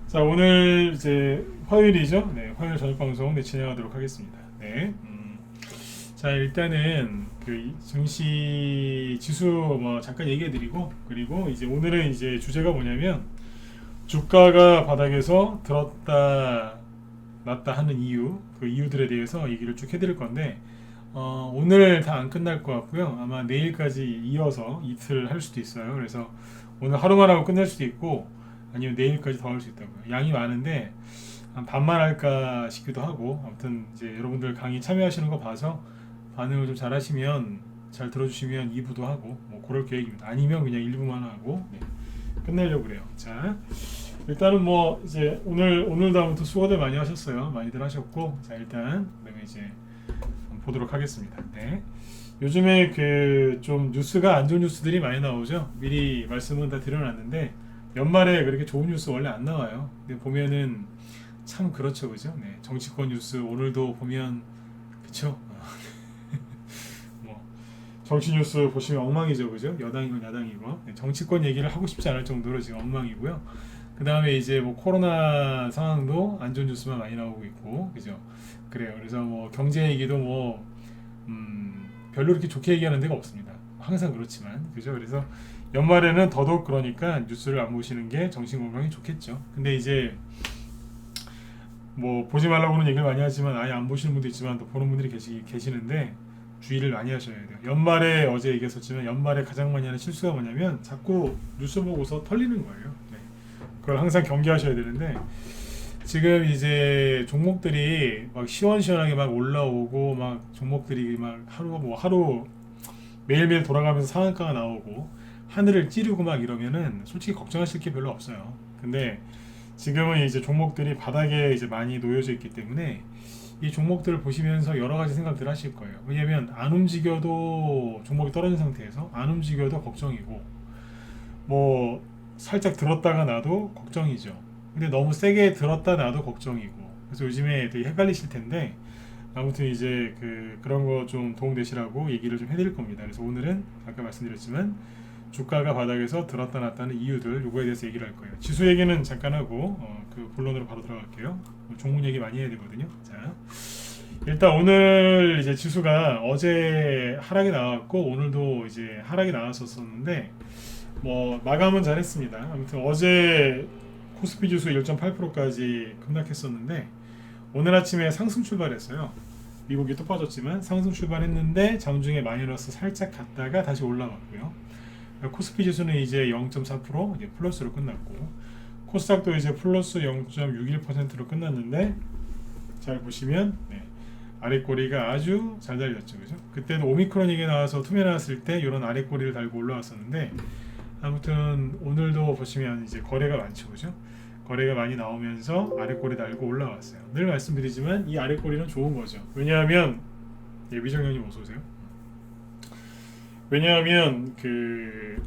자, 오늘 이제 화요일이죠. 네, 화요일 저녁 방송 진행하도록 하겠습니다. 네. 자, 일단은 그 증시 지수 뭐 잠깐 얘기해드리고, 그리고 이제 오늘은 이제 주제가 뭐냐면 주가가 바닥에서 들었다 놨다 하는 이유, 그 이유들에 대해서 얘기를 쭉 해드릴 건데, 오늘 다 안 끝날 것 같고요. 아마 내일까지 이어서 이틀 할 수도 있어요. 그래서 오늘 하루만 하고 끝낼 수도 있고, 아니면 내일까지 더 할 수 있다고요. 양이 많은데 한 반만 할까 싶기도 하고, 아무튼 이제 여러분들 강의 참여하시는 거 봐서 반응을 좀 잘하시면, 잘 들어주시면 2부도 하고 뭐 그럴 계획입니다. 아니면 그냥 1부만 하고 네, 끝내려고 그래요. 자, 일단은 뭐 이제 오늘도 아무튼 수고들 많이 하셨어요. 많이들 하셨고, 자 일단 그다음에 이제 한번 보도록 하겠습니다. 네. 요즘에 그 좀 뉴스가 안 좋은 뉴스들이 많이 나오죠. 미리 말씀은 다 드려놨는데 연말에 그렇게 좋은 뉴스 원래 안 나와요. 근데 보면은 참 그렇죠, 그죠? 네, 정치권 뉴스 오늘도 보면 그쵸? 뭐 정치 뉴스 보시면 엉망이죠, 그죠? 여당이건 야당이고, 네, 정치권 얘기를 하고 싶지 않을 정도로 지금 엉망이고요. 그 다음에 이제 뭐 코로나 상황도 안 좋은 뉴스만 많이 나오고 있고, 그죠? 그래요. 그래서 뭐 경제 얘기도 뭐 별로 이렇게 좋게 얘기하는 데가 없습니다. 항상 그렇지만, 그죠? 그래서 연말에는 더더욱 그러니까 뉴스를 안 보시는 게 정신 건강에 좋겠죠. 근데 이제 뭐 보지 말라고는 얘기를 많이 하지만 아예 안 보시는 분도 있지만 또 보는 분들이 계시는데 주의를 많이 하셔야 돼요. 연말에 어제 얘기했었지만 연말에 가장 많이 하는 실수가 뭐냐면 자꾸 뉴스 보고서 털리는 거예요. 네. 그걸 항상 경계하셔야 되는데 지금 이제 종목들이 막 시원시원하게 막 올라오고 막 종목들이 막 하루 매일매일 돌아가면서 상한가가 나오고 하늘을 찌르고 막 이러면은 솔직히 걱정하실 게 별로 없어요. 근데 지금은 이제 종목들이 바닥에 이제 많이 놓여져 있기 때문에 이 종목들을 보시면서 여러 가지 생각들 하실 거예요. 왜냐면 안 움직여도 종목이 떨어진 상태에서 안 움직여도 걱정이고, 뭐 살짝 들었다가 놔도 걱정이죠. 근데 너무 세게 들었다 놔도 걱정이고, 그래서 요즘에 되게 헷갈리실 텐데 아무튼 이제 그런 거 좀 도움되시라고 얘기를 좀 해드릴 겁니다. 그래서 오늘은 아까 말씀드렸지만 주가가 바닥에서 들었다 놨다는 이유들, 요거에 대해서 얘기를 할 거예요. 지수 얘기는 잠깐 하고 그 본론으로 바로 들어갈게요. 종목 얘기 많이 해야 되거든요. 자, 일단 오늘 이제 지수가 어제 하락이 나왔고 오늘도 이제 하락이 나왔었는데 뭐 마감은 잘했습니다. 아무튼 어제 코스피 지수 1.8%까지 급락했었는데 오늘 아침에 상승 출발했어요. 미국이 또 빠졌지만 상승 출발했는데 장중에 마이너스 살짝 갔다가 다시 올라왔고요. 코스피 지수는 이제 0.4% 이제 플러스로 끝났고, 코스닥도 이제 플러스 0.61%로 끝났는데 잘 보시면 네, 아래 꼬리가 아주 잘 달렸죠, 그죠? 그때도 오미크론 얘기 나와서 투매 나왔을 때 이런 아래 꼬리를 달고 올라왔었는데 아무튼 오늘도 보시면 이제 거래가 많죠, 그죠? 거래가 많이 나오면서 아래 꼬리 달고 올라왔어요. 늘 말씀드리지만 이 아래 꼬리는 좋은 거죠. 왜냐하면 예비정 형님 어서 오세요. 왜냐하면 그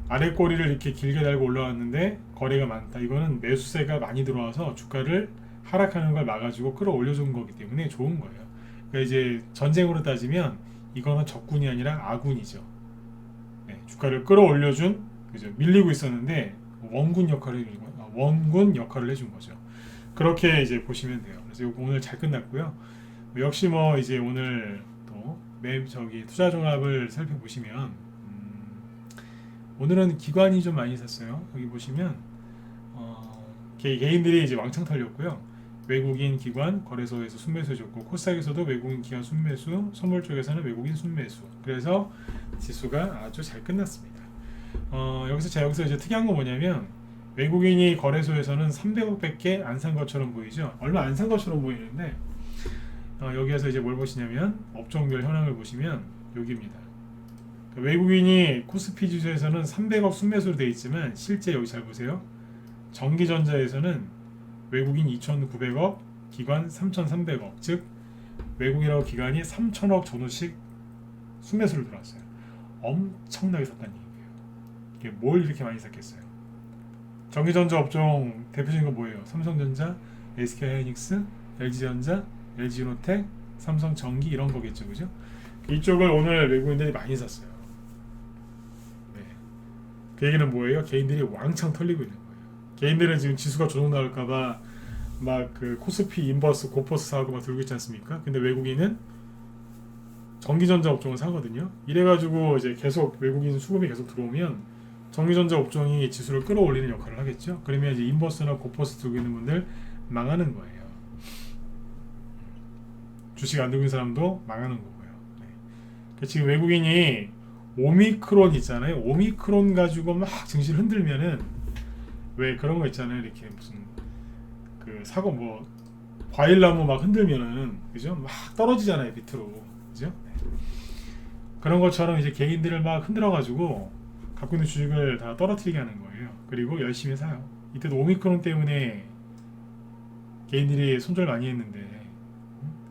아래 꼬리를 이렇게 길게 달고 올라왔는데 거래가 많다. 이거는 매수세가 많이 들어와서 주가를 하락하는 걸 막아주고 끌어올려준 거기 때문에 좋은 거예요. 그러니까 이제 전쟁으로 따지면 이거는 적군이 아니라 아군이죠. 네, 주가를 끌어올려준, 그죠? 밀리고 있었는데 원군 역할을 해준 거죠. 그렇게 이제 보시면 돼요. 그래서 이거 오늘 잘 끝났고요. 역시 뭐 이제 오늘 투자 종합을 살펴보시면 오늘은 기관이 좀 많이 샀어요. 여기 보시면 개인들이 이제 왕창 털렸고요. 외국인 기관 거래소에서 순매수 해줬고, 코스닥에서도 외국인 기관 순매수, 선물 쪽에서는 외국인 순매수. 그래서 지수가 아주 잘 끝났습니다. 여기서 이제 특이한 건 뭐냐면 외국인이 거래소에서는 300억밖에 안 산 것처럼 보이죠. 얼마 안 산 것처럼 보이는데 여기에서 이제 뭘 보시냐면 업종별 현황을 보시면 여기입니다. 외국인이 코스피 지수에서는 300억 순매수로 되어 있지만 실제 여기 잘 보세요. 전기전자에서는 외국인 2,900억, 기관 3,300억, 즉 외국인하고 기관이 3,000억 전후씩 순매수를 들어왔어요. 엄청나게 샀다는 얘기예요. 이게 뭘 이렇게 많이 샀겠어요? 전기전자 업종 대표적인 거 뭐예요? 삼성전자, SK하이닉스, LG전자, LG노텍, 삼성전기 이런 거겠죠, 그죠? 이쪽을 오늘 외국인들이 많이 샀어요. 네. 그 얘기는 뭐예요? 개인들이 왕창 털리고 있는 거예요. 개인들은 지금 지수가 조정 나올까봐 막 그 코스피, 인버스, 고퍼스 사고 막 들고 있지 않습니까? 근데 외국인은 전기전자 업종을 사거든요. 이래가지고 이제 계속 외국인 수급이 계속 들어오면 전기전자 업종이 지수를 끌어올리는 역할을 하겠죠. 그러면 이제 인버스나 고퍼스 들고 있는 분들 망하는 거예요. 주식 안 들고 있는 사람도 망하는 거고요. 네. 지금 외국인이 오미크론 있잖아요. 오미크론 가지고 막 증시를 흔들면은 왜 그런 거 있잖아요. 이렇게 무슨 그 사고 뭐 과일나무 막 흔들면은 그죠? 막 떨어지잖아요. 밑으로. 그죠? 네. 그런 것처럼 이제 개인들을 막 흔들어 가지고 갖고 있는 주식을 다 떨어뜨리게 하는 거예요. 그리고 열심히 사요. 이때도 오미크론 때문에 개인들이 손절 많이 했는데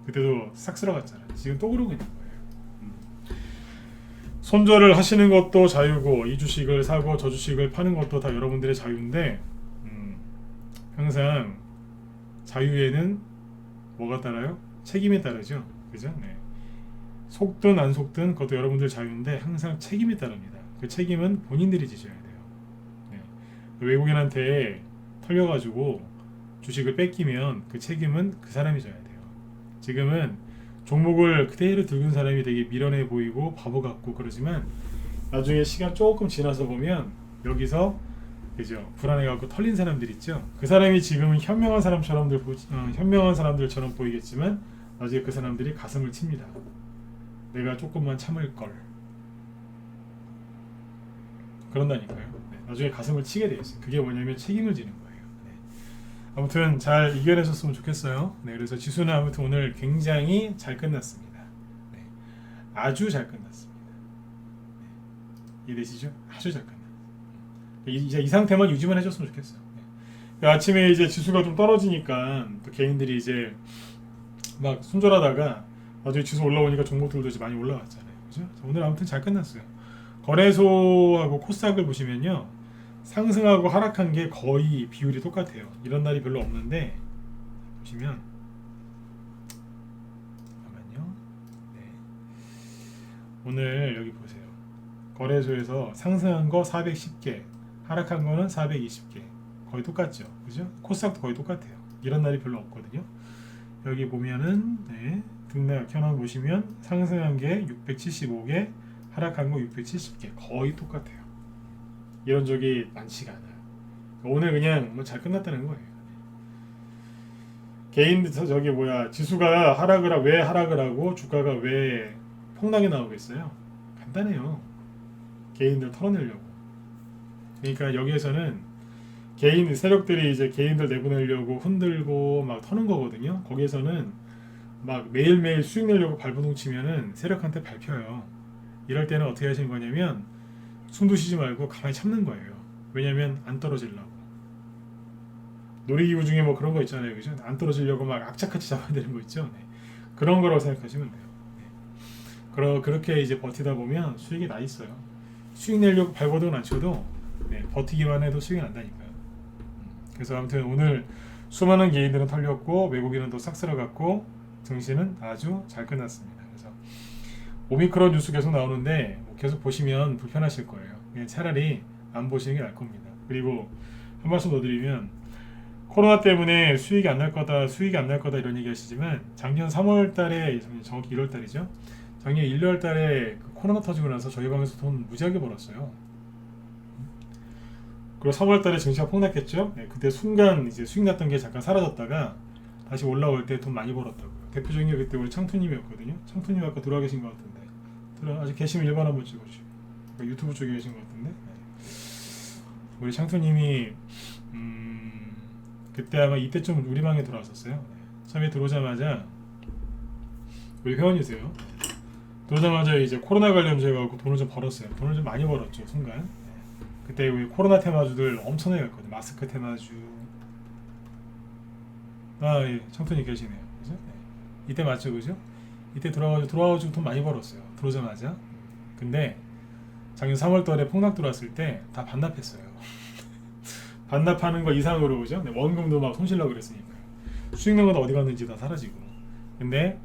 그때도 싹 쓸어갔잖아요. 지금 또 그러고 있는 거예요. 손절을 하시는 것도 자유고 이 주식을 사고 저 주식을 파는 것도 다 여러분들의 자유인데 항상 자유에는 뭐가 따라요? 책임이 따르죠. 그죠? 네. 속든 안 속든 그것도 여러분들 자유인데 항상 책임이 따릅니다. 그 책임은 본인들이 지셔야 돼요. 네. 외국인한테 털려가지고 주식을 뺏기면 그 책임은 그 사람이 져야 돼요. 지금은 종목을 그대로 들고 있는 사람이 되게 미련해 보이고 바보 같고 그러지만 나중에 시간 조금 지나서 보면 여기서 그죠 불안해갖고 털린 사람들 있죠. 그 사람이 지금은 현명한 현명한 사람들처럼 보이겠지만 나중에 그 사람들이 가슴을 칩니다. 내가 조금만 참을 걸. 그런다니까요. 네, 나중에 가슴을 치게 돼 있어요. 그게 뭐냐면 책임을 지는 거예요. 네. 아무튼 잘 이겨내셨으면 좋겠어요. 네, 그래서 지수는 아무튼 오늘 굉장히 잘 끝났습니다. 네, 아주 잘 끝났습니다. 네, 이해되시죠? 아주 잘 끝났어요. 이제 이 상태만 유지만 해줬으면 좋겠어요. 네. 아침에 이제 지수가 좀 떨어지니까 또 개인들이 이제 막 손절하다가 나중에 지수 올라오니까 종목들도 이제 많이 올라왔잖아요. 그죠? 오늘 아무튼 잘 끝났어요. 거래소하고 코스닥을 보시면요, 상승하고 하락한 게 거의 비율이 똑같아요. 이런 날이 별로 없는데 보시면 잠깐만요. 네. 오늘 여기 보세요. 거래소에서 상승한 거 410개, 하락한 거는 420개. 거의 똑같죠. 그죠? 코스닥도 거의 똑같아요. 이런 날이 별로 없거든요. 여기 보면은 네, 등락 현황 보시면 상승한 게 675개, 하락한 거 670개. 거의 똑같아요. 이런 적이 많지가 않아요. 오늘 그냥 뭐 잘 끝났다는 거예요. 개인 저기 뭐야 지수가 왜 하락을 하고 주가가 왜 폭락이 나오겠어요? 간단해요. 개인들 털어내려고. 그러니까 여기에서는 개인 세력들이 이제 개인들 내보내려고 흔들고 막 터는 거거든요. 거기에서는 막 매일매일 수익 내려고 발버둥 치면은 세력한테 밟혀요. 이럴 때는 어떻게 하시는 거냐면 숨도 쉬지 말고 가만히 참는 거예요. 왜냐면 안 떨어지려고. 놀이기구 중에 뭐 그런 거 있잖아요. 그죠? 안 떨어지려고 막 악착같이 잡아야 되는 거 있죠. 네. 그런 거라고 생각하시면 돼요. 네. 그렇게 이제 버티다 보면 수익이 나 있어요. 수익 내려고 발버둥 안 쳐도 네, 버티기만 해도 수익이 난다니까요. 그래서 아무튼 오늘 수많은 개인들은 털렸고 외국인은 또 싹 쓸어갔고 증시는 아주 잘 끝났습니다. 그래서 오미크론 뉴스 계속 나오는데 계속 보시면 불편하실 거예요. 그냥 차라리 안 보시는 게 나을 겁니다. 그리고 한 말씀 더 드리면 코로나 때문에 수익이 안 날 거다 이런 얘기 하시지만 작년 3월 달에 정확히 1월 달이죠. 작년 1월 달에 코로나 터지고 나서 저희 방에서 돈 무지하게 벌었어요. 그리고 3월 달에 증시가 폭락했죠. 네, 그때 순간 이제 수익 났던 게 잠깐 사라졌다가 다시 올라올 때 돈 많이 벌었다고요. 대표적인 게 그때 우리 창투님이었거든요. 창투님 아까 들어와 계신 것 같은데 아직 계시면 일반 한번 찍어주시고 유튜브 쪽에 계신 것 같은데 네. 우리 창투님이 그때 아마 이때쯤 우리 방에 들어왔었어요. 네. 처음에 들어오자마자 우리 회원이세요. 들어오자마자 이제 코로나 관련주에 가고 돈을 좀 벌었어요. 돈을 좀 많이 벌었죠 순간. 네. 그때 우리 코로나 테마주들 엄청나게 갔거든요. 마스크 테마주. 예, 청톤이 계시네요. 그죠? 네. 이때 맞죠, 그죠? 이때 들어와가지고 돈 많이 벌었어요. 들어오자마자. 근데 작년 3월달에 폭락 들어왔을 때 다 반납했어요. 반납하는 거 이상으로 그죠? 네, 원금도 막 손실나고 그랬으니까 수익 난 건 어디 갔는지 다 사라지고. 근데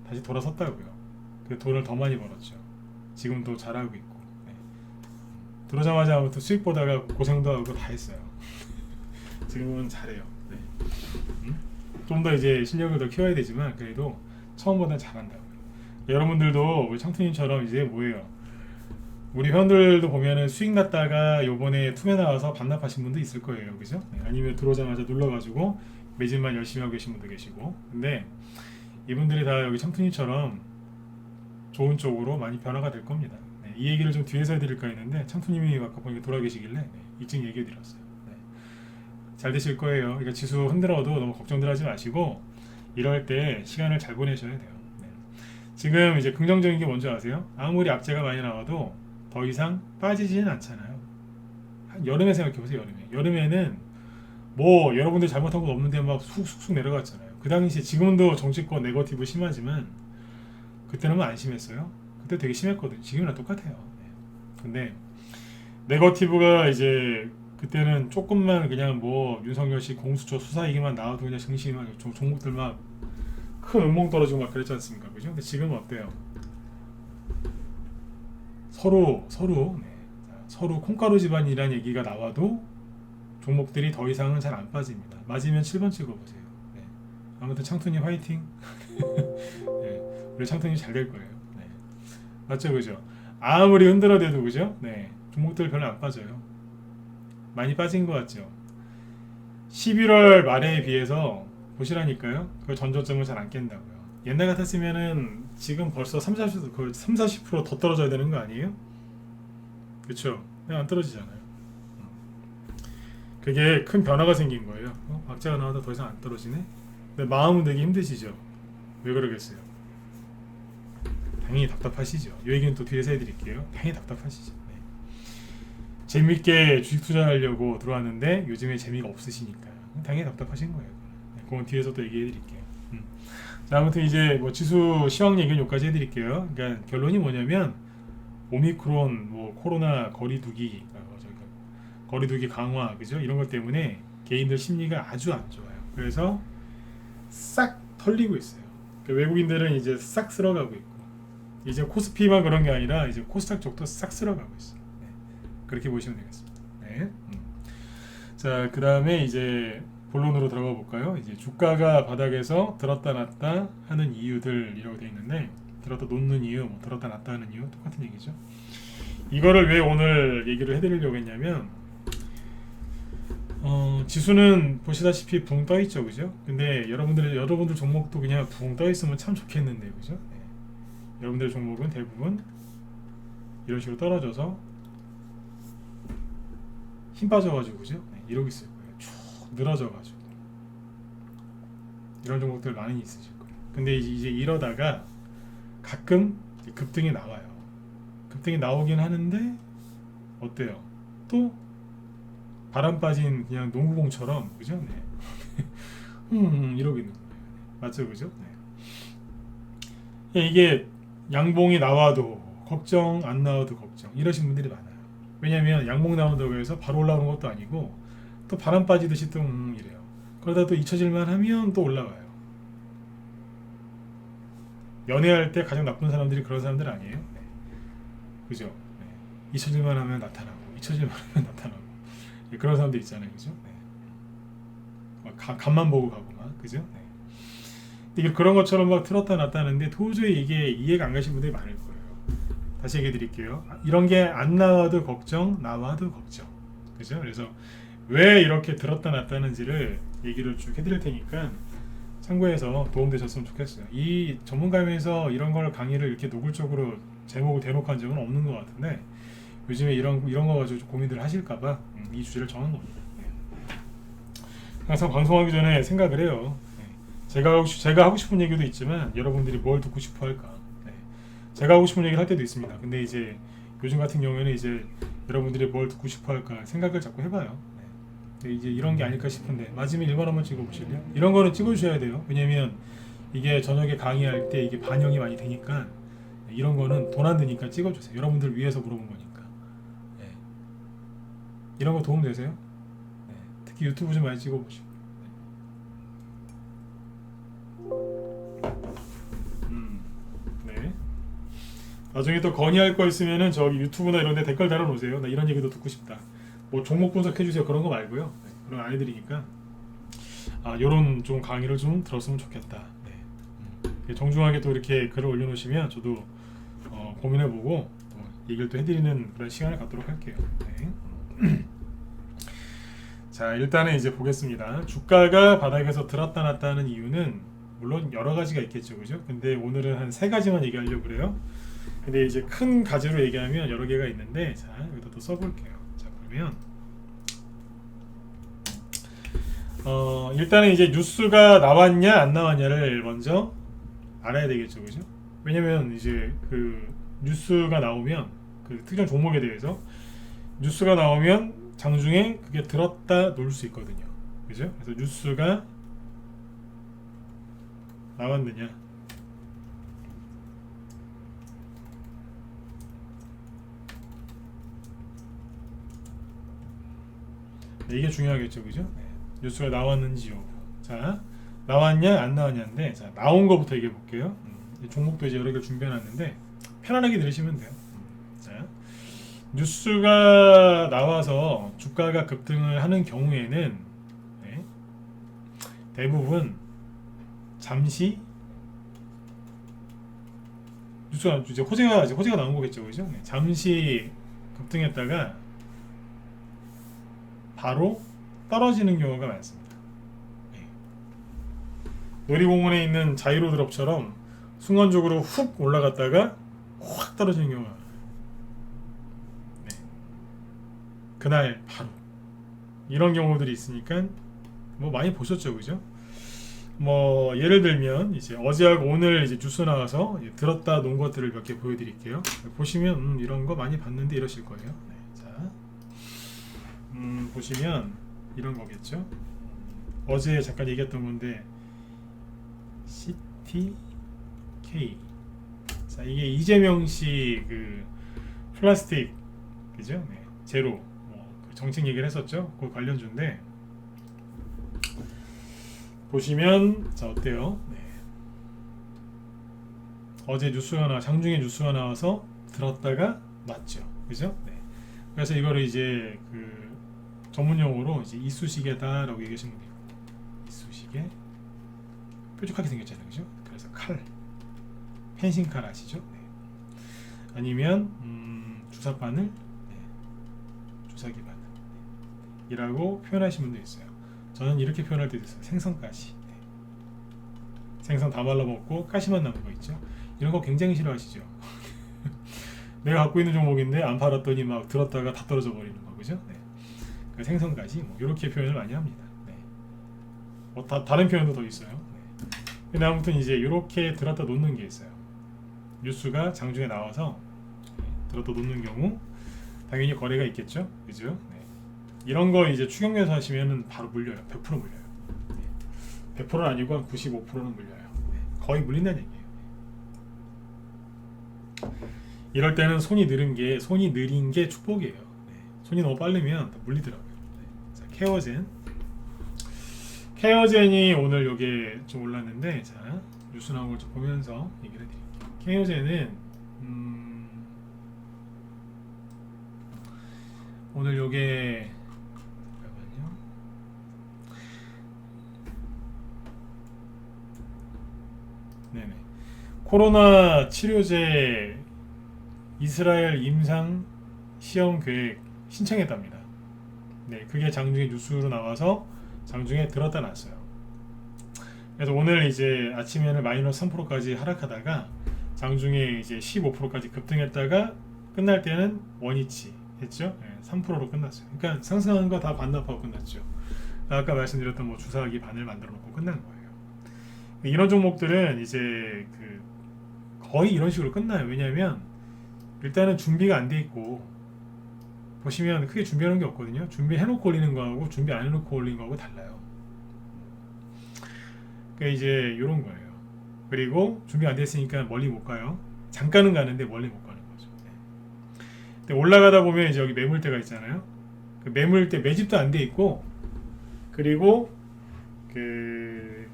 다시 돌아섰다고요. 그 돈을 더 많이 벌었죠. 지금도 잘하고 있고. 네. 들어오자마자 아무튼 수익 보다가 고생도 하고 다 했어요. 지금은 잘해요. 네. 좀 더 이제 실력을 더 키워야 되지만 그래도 처음보다 잘한다고요. 여러분들도 우리 창투님처럼 이제 뭐예요? 우리 회원들도 보면은 수익 났다가 요번에 투매 나와서 반납하신 분도 있을 거예요, 그죠? 네, 아니면 들어오자마자 눌러가지고 매진만 열심히 하고 계신 분도 계시고. 근데 이분들이 다 여기 창투님처럼 좋은 쪽으로 많이 변화가 될 겁니다. 네, 이 얘기를 좀 뒤에서 해드릴까 했는데 창투님이 아까 보니까 돌아 계시길래 네, 일찍 얘기해드렸어요. 네. 잘 되실 거예요. 그러니까 지수 흔들어도 너무 걱정들 하지 마시고 이럴 때 시간을 잘 보내셔야 돼요. 네. 지금 이제 긍정적인 게 뭔지 아세요? 아무리 악재가 많이 나와도 더 이상 빠지지는 않잖아요. 한 여름에 생각해보세요. 여름에는 뭐 여러분들 잘못한 건 없는데 막 쑥쑥 내려갔잖아요. 그 당시에 지금도 정치권 네거티브 심하지만 그때는 뭐 안 심했어요? 그때 되게 심했거든요. 지금이랑 똑같아요. 네. 근데 네거티브가 이제 그때는 조금만 그냥 뭐 윤석열 씨 공수처 수사 얘기만 나와도 그냥 정신이 막 종목들 막 큰 음몽 떨어지고 막 그랬지 않습니까? 그죠? 근데 지금은 어때요? 서로 콩가루 집안이라는 얘기가 나와도 종목들이 더 이상은 잘 안 빠집니다. 맞으면 7번 찍어보세요. 네. 아무튼 창투님 화이팅. 네. 우리 창투님 잘 될 거예요. 네. 맞죠, 그죠? 아무리 흔들어대도 그죠? 네. 종목들 별로 안 빠져요. 많이 빠진 것 같죠? 11월 말에 비해서 보시라니까요. 그 전저점을 잘 안 깬다고요. 옛날 같았으면은 지금 벌써 30-40% 더 떨어져야 되는 거 아니에요? 그쵸? 그냥 안 떨어지잖아요. 그게 큰 변화가 생긴 거예요. 악재가 나와도 더 이상 안 떨어지네? 근데 마음은 되게 힘드시죠? 왜 그러겠어요? 당연히 답답하시죠. 이 얘기는 또 뒤에서 해드릴게요. 당연히 답답하시죠. 네. 재밌게 주식 투자하려고 들어왔는데 요즘에 재미가 없으시니까 당연히 답답하신 거예요. 네, 그건 뒤에서 또 얘기해드릴게요. 자, 아무튼 이제 뭐 지수 시황 얘기는 여기까지 해드릴게요. 그러니까 결론이 뭐냐면 오미크론, 뭐 코로나 거리두기, 거리두기 강화, 그죠? 이런 것 때문에 개인들 심리가 아주 안 좋아요. 그래서 싹 털리고 있어요. 그러니까 외국인들은 이제 싹 쓸어가고 있고, 이제 코스피만 그런 게 아니라 이제 코스닥 쪽도 싹 쓸어가고 있어요. 네. 그렇게 보시면 되겠습니다. 네. 자, 그 다음에 이제 본론으로 들어가 볼까요? 이제 주가가 바닥에서 들었다 놨다 하는 이유들이라고 되어 있는데, 들었다 놓는 이유, 뭐 들었다 놨다 하는 이유 똑같은 얘기죠. 이거를 왜 오늘 얘기를 해드리려고 했냐면, 지수는 보시다시피 붕 떠 있죠, 그죠? 근데 여러분들 종목도 그냥 붕 떠 있으면 참 좋겠는데, 그죠? 네. 여러분들 종목은 대부분 이런 식으로 떨어져서 힘 빠져가지고, 그죠? 네, 이러고 있을 거예요. 쭉 늘어져가지고 이런 종목들 많이 있으실 거예요. 근데 이제 이러다가 가끔 급등이 나와요. 급등이 나오긴 하는데 어때요? 또 바람 빠진 그냥 농구공처럼, 그죠? 네. 이러고 있는 거예요. 맞죠, 그죠? 네. 이게 양봉이 나와도 걱정, 안 나와도 걱정, 이러신 분들이 많아요. 왜냐면 양봉 나온다고 해서 바로 올라오는 것도 아니고 또 바람 빠지듯이 또 이래요. 그러다 또 잊혀질만 하면 또 올라와요. 연애할 때 가장 나쁜 사람들이 그런 사람들 아니에요? 네. 그죠? 네. 잊혀질만 하면 나타나고, 잊혀질만 하면 나타나고, 네. 그런 사람들 있잖아요, 그죠? 네. 간만 보고 가고 막, 그죠? 네. 이게 그런 것처럼 막 틀었다 놨다 하는데 도저히 이게 이해가 안 가시는 분들이 많을 거예요. 다시 얘기해 드릴게요. 이런 게 안 나와도 걱정, 나와도 걱정, 그죠? 그래서 왜 이렇게 들었다 놨다 하는지를 얘기를 쭉 해드릴 테니까 참고해서 도움되셨으면 좋겠어요. 이 전문가회에서 이런 걸 강의를 이렇게 노골적으로 제목을 대놓고 한 적은 없는 것 같은데 요즘에 이런 거 가지고 고민들 하실까봐 이 주제를 정한 겁니다. 네. 항상 방송하기 전에 생각을 해요. 네. 제가 하고 싶은 얘기도 있지만 여러분들이 뭘 듣고 싶어 할까. 네. 제가 하고 싶은 얘기를 할 때도 있습니다. 근데 이제 요즘 같은 경우에는 이제 여러분들이 뭘 듣고 싶어 할까 생각을 자꾸 해봐요. 이제 이런 게 아닐까 싶은데 맞으면 1번 한번 찍어보실래요? 이런 거는 찍어주셔야 돼요. 왜냐면 이게 저녁에 강의할 때 이게 반영이 많이 되니까 이런 거는 돈 안 드니까 찍어주세요. 여러분들 위해서 물어본 거니까. 네. 이런 거 도움 되세요? 네. 특히 유튜브 좀 많이 찍어보시고. 네. 나중에 또 건의할 거 있으면은 저기 유튜브나 이런 데 댓글 달아놓으세요. 나 이런 얘기도 듣고 싶다. 뭐 종목 분석해주세요. 그런 거 말고요. 네. 그런 안 해드리니까 요런 좀 강의를 좀 들었으면 좋겠다. 네. 정중하게 또 이렇게 글을 올려놓으시면 저도 고민해보고 또 얘기를 또 해드리는 그런 시간을 갖도록 할게요. 네. 자, 일단은 이제 보겠습니다. 주가가 바닥에서 들었다 놨다 하는 이유는 물론 여러 가지가 있겠죠, 그죠? 근데 오늘은 한 세 가지만 얘기하려고 그래요. 근데 이제 큰 가지로 얘기하면 여러 개가 있는데, 자, 여기다 또 써볼게요. 자, 그러면 일단은 이제 뉴스가 나왔냐 안 나왔냐를 먼저 알아야 되겠죠, 그죠? 왜냐면 이제 그 뉴스가 나오면 그 특정 종목에 대해서 뉴스가 나오면 장중에 그게 들었다 놓을 수 있거든요, 그죠? 그래서 뉴스가 나왔느냐, 네, 이게 중요하겠죠, 그죠? 네. 뉴스가 나왔는지 여부. 자, 나왔냐 안 나왔냐인데, 자, 나온 거부터 얘기해 볼게요. 종목도 이제 여러 개 준비해놨는데 편안하게 들으시면 돼요. 자, 뉴스가 나와서 주가가 급등을 하는 경우에는 네, 대부분 잠시 뉴스가 이제 호재가 나온 거겠죠, 그죠? 네, 잠시 급등했다가 바로 떨어지는 경우가 많습니다. 네. 놀이공원에 있는 자이로드롭처럼 순간적으로 훅 올라갔다가 확 떨어지는 경우가 많아요. 네. 그날 바로 이런 경우들이 있으니까 뭐 많이 보셨죠, 그죠? 뭐 예를 들면 이제 어제하고 오늘 이제 뉴스 나와서 들었다 놓은 것들을 몇 개 보여드릴게요. 보시면 이런 거 많이 봤는데 이러실 거예요. 네. 자, 보시면 이런 거겠죠. 어제 잠깐 얘기했던 건데 CTK. 자, 이게 이재명 씨 그 플라스틱 그죠? 네. 제로 그 정책 얘기를 했었죠. 그 관련주인데 보시면 자 어때요? 네. 어제 장중에 뉴스가 나와서 들었다가 맞죠, 그죠? 네. 그래서 이거를 이제 그 전문용어로 이제 이쑤시개다라고 얘기하시면 돼요. 이쑤시개 뾰족하게 생겼잖아요, 그죠? 그래서 칼, 펜싱칼 아시죠? 네. 아니면 주사바늘, 네. 주사기 바늘 이라고 표현하시는 분도 있어요. 저는 이렇게 표현할 때도 있어요. 생선가시. 네. 생선 다 말라먹고 가시만 남은 거 있죠? 이런 거 굉장히 싫어하시죠? 내가 갖고 있는 종목인데 안 팔았더니 막 들었다가 다 떨어져 버리는 거, 그죠? 네. 그러니까 생선가시 뭐 이렇게 표현을 많이 합니다. 네. 다른 표현도 더 있어요. 네. 근데 아무튼 이제 이렇게 들었다 놓는 게 있어요. 뉴스가 장중에 나와서 들었다 놓는 경우 당연히 거래가 있겠죠, 그죠? 네. 이런 거 이제 추경에서 하시면은 바로 물려요. 100% 물려요. 네. 100%는 아니고 한 95%는 물려요. 네. 거의 물린다는 얘기예요. 이럴 때는 손이 느린 게 축복이에요. 네. 손이 너무 빠르면 물리더라고요. 네. 자, 케어젠이 오늘 여기에 좀 올랐는데, 자 뉴스 나온 걸 좀 보면서 얘기를 해드릴게요. 케어젠은 오늘 요게 잠깐만요. 네네. 코로나 치료제 이스라엘 임상 시험 계획 신청했답니다. 네, 그게 장중에 뉴스로 나와서 장중에 들었다 놨어요. 그래서 오늘 이제 아침에는 마이너스 3%까지 하락하다가 장중에 이제 15%까지 급등했다가 끝날 때는 원위치 했죠. 네, 3%로 끝났어요. 그러니까 상승한 거 다 반납하고 끝났죠. 아까 말씀드렸던 뭐 주사기 바늘 만들어 놓고 끝난 거예요. 이런 종목들은 이제 그 거의 이런 식으로 끝나요. 왜냐하면 일단은 준비가 안 돼 있고 보시면 크게 준비하는 게 없거든요. 준비해놓고 올리는 거하고 준비 안 해놓고 올리는 거하고 달라요. 그러니까 이제 이런 거예요. 그리고 준비 안 됐으니까 멀리 못 가요. 잠깐은 가는데 멀리 못 가는 거죠. 네. 근데 올라가다 보면 이제 여기 매물대가 있잖아요. 그 매물대 매집도 안 돼 있고 그리고 그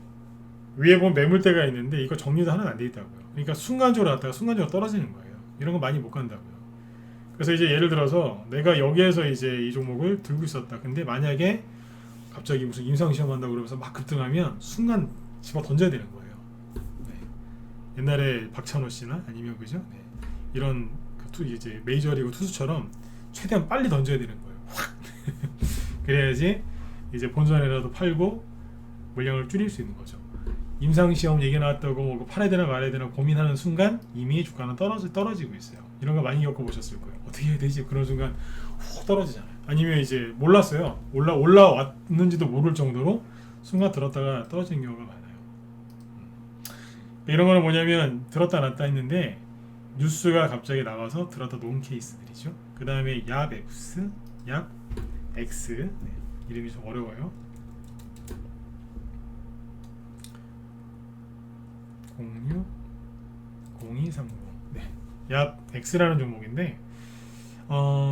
위에 보면 매물대가 있는데 이거 정리도 하나는 안 돼 있다고요. 그러니까 순간적으로 갔다가 순간적으로 떨어지는 거예요. 이런 거 많이 못 간다고요. 그래서 이제 예를 들어서 내가 여기에서 이제 이 종목을 들고 있었다. 근데 만약에 갑자기 무슨 임상시험 한다고 그러면서 막 급등하면 순간 집어 던져야 되는 거예요. 네. 옛날에 박찬호 씨나 아니면 그죠? 네. 이런 이제 메이저리그 투수처럼 최대한 빨리 던져야 되는 거예요. 확. 그래야지 이제 본전이라도 팔고 물량을 줄일 수 있는 거죠. 임상시험 얘기 나왔다고 뭐 팔아야 되나 말아야 되나 고민하는 순간 이미 주가는 떨어지고 있어요. 이런 거 많이 겪어보셨을 거예요. 어떻게 해야 되지? 그런 순간 훅 떨어지잖아요. 아니면 이제 몰랐어요. 올라왔는지도 모를 정도로 순간 들었다가 떨어지는 경우가 많아요. 이런 거는 뭐냐면 들었다 놨다 했는데 뉴스가 갑자기 나와서 들었다 놓은 케이스들이죠. 그 다음에 얍X, 얍X 네, 이름이 좀 어려워요. 060230 네, 얍X라는 종목인데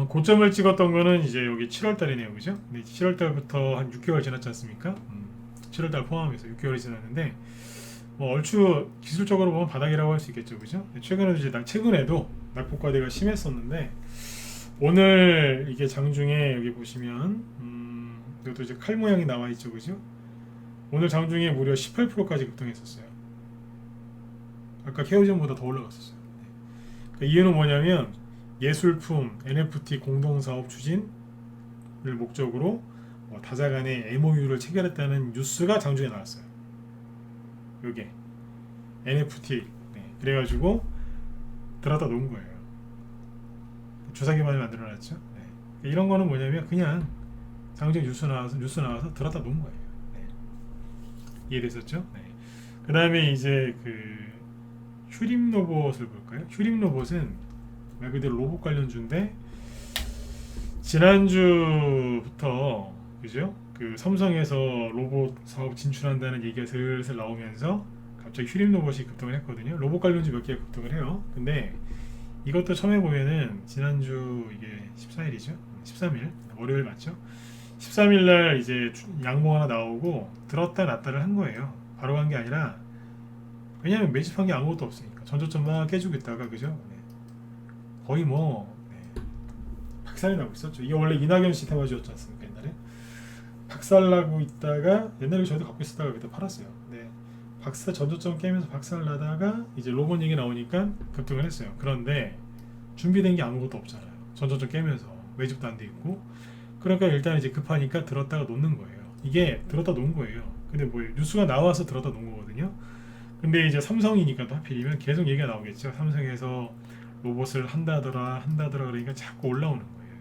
고점을 찍었던 거는 이제 여기 7월달이네요, 그죠? 네, 7월달부터 한 6개월 지났지 않습니까? 7월달 포함해서 6개월이 지났는데 뭐 얼추 기술적으로 보면 바닥이라고 할 수 있겠죠, 그죠? 최근에도 낙폭과대가 심했었는데 오늘 이게 장중에 여기 보시면 이것도 이제 칼 모양이 나와 있죠, 그죠? 오늘 장중에 무려 18%까지 급등했었어요. 아까 케어젠보다 더 올라갔었어요. 그 이유는 뭐냐면 예술품, NFT 공동사업 추진을 목적으로 다사 간의 MOU를 체결했다는 뉴스가 장중에 나왔어요. 요게 NFT 네, 그래가지고 들었다 놓은 거예요. 주사기만을 만들어놨죠. 네. 이런 거는 뭐냐면 그냥 장중 뉴스 나와서 들었다 놓은 거예요. 네. 이해됐었죠? 네. 그 다음에 이제 그 휴림로봇을 볼까요? 휴림로봇은 말 그대로 로봇 관련주인데 지난주부터 그죠? 그 삼성에서 로봇 사업 진출한다는 얘기가 슬슬 나오면서 갑자기 휴림로봇이 급등을 했거든요. 로봇 관련주 몇 개가 급등을 해요. 근데 이것도 처음에 보면은 지난주 이게 14일이죠? 13일 월요일 맞죠? 13일날 이제 양봉 하나 나오고 들었다 놨다를 한 거예요. 바로 간 게 아니라 왜냐면 매집한 게 아무것도 없으니까 전저점 막 깨주고 있다가 그죠? 네. 거의 뭐 네. 박살이 나고 있었죠. 이게 원래 이낙연 씨 테마주였지 않습니까? 옛날에 박살나고 있다가 옛날에 저희도 갖고 있었다가 그때 팔았어요. 네. 전저점 깨면서 박살나다가 이제 로봇 얘기 나오니까 급등을 했어요. 그런데 준비된 게 아무것도 없잖아요. 전저점 깨면서 매집도 안 돼 있고 그러니까 일단 이제 급하니까 들었다가 놓는 거예요. 이게 들었다 놓은 거예요. 근데 뭐 뉴스가 나와서 들었다 놓은 거거든요. 근데 이제 삼성이니까 또 하필이면 계속 얘기가 나오겠죠. 삼성에서 로봇을 한다더라 그러니까 자꾸 올라오는 거예요.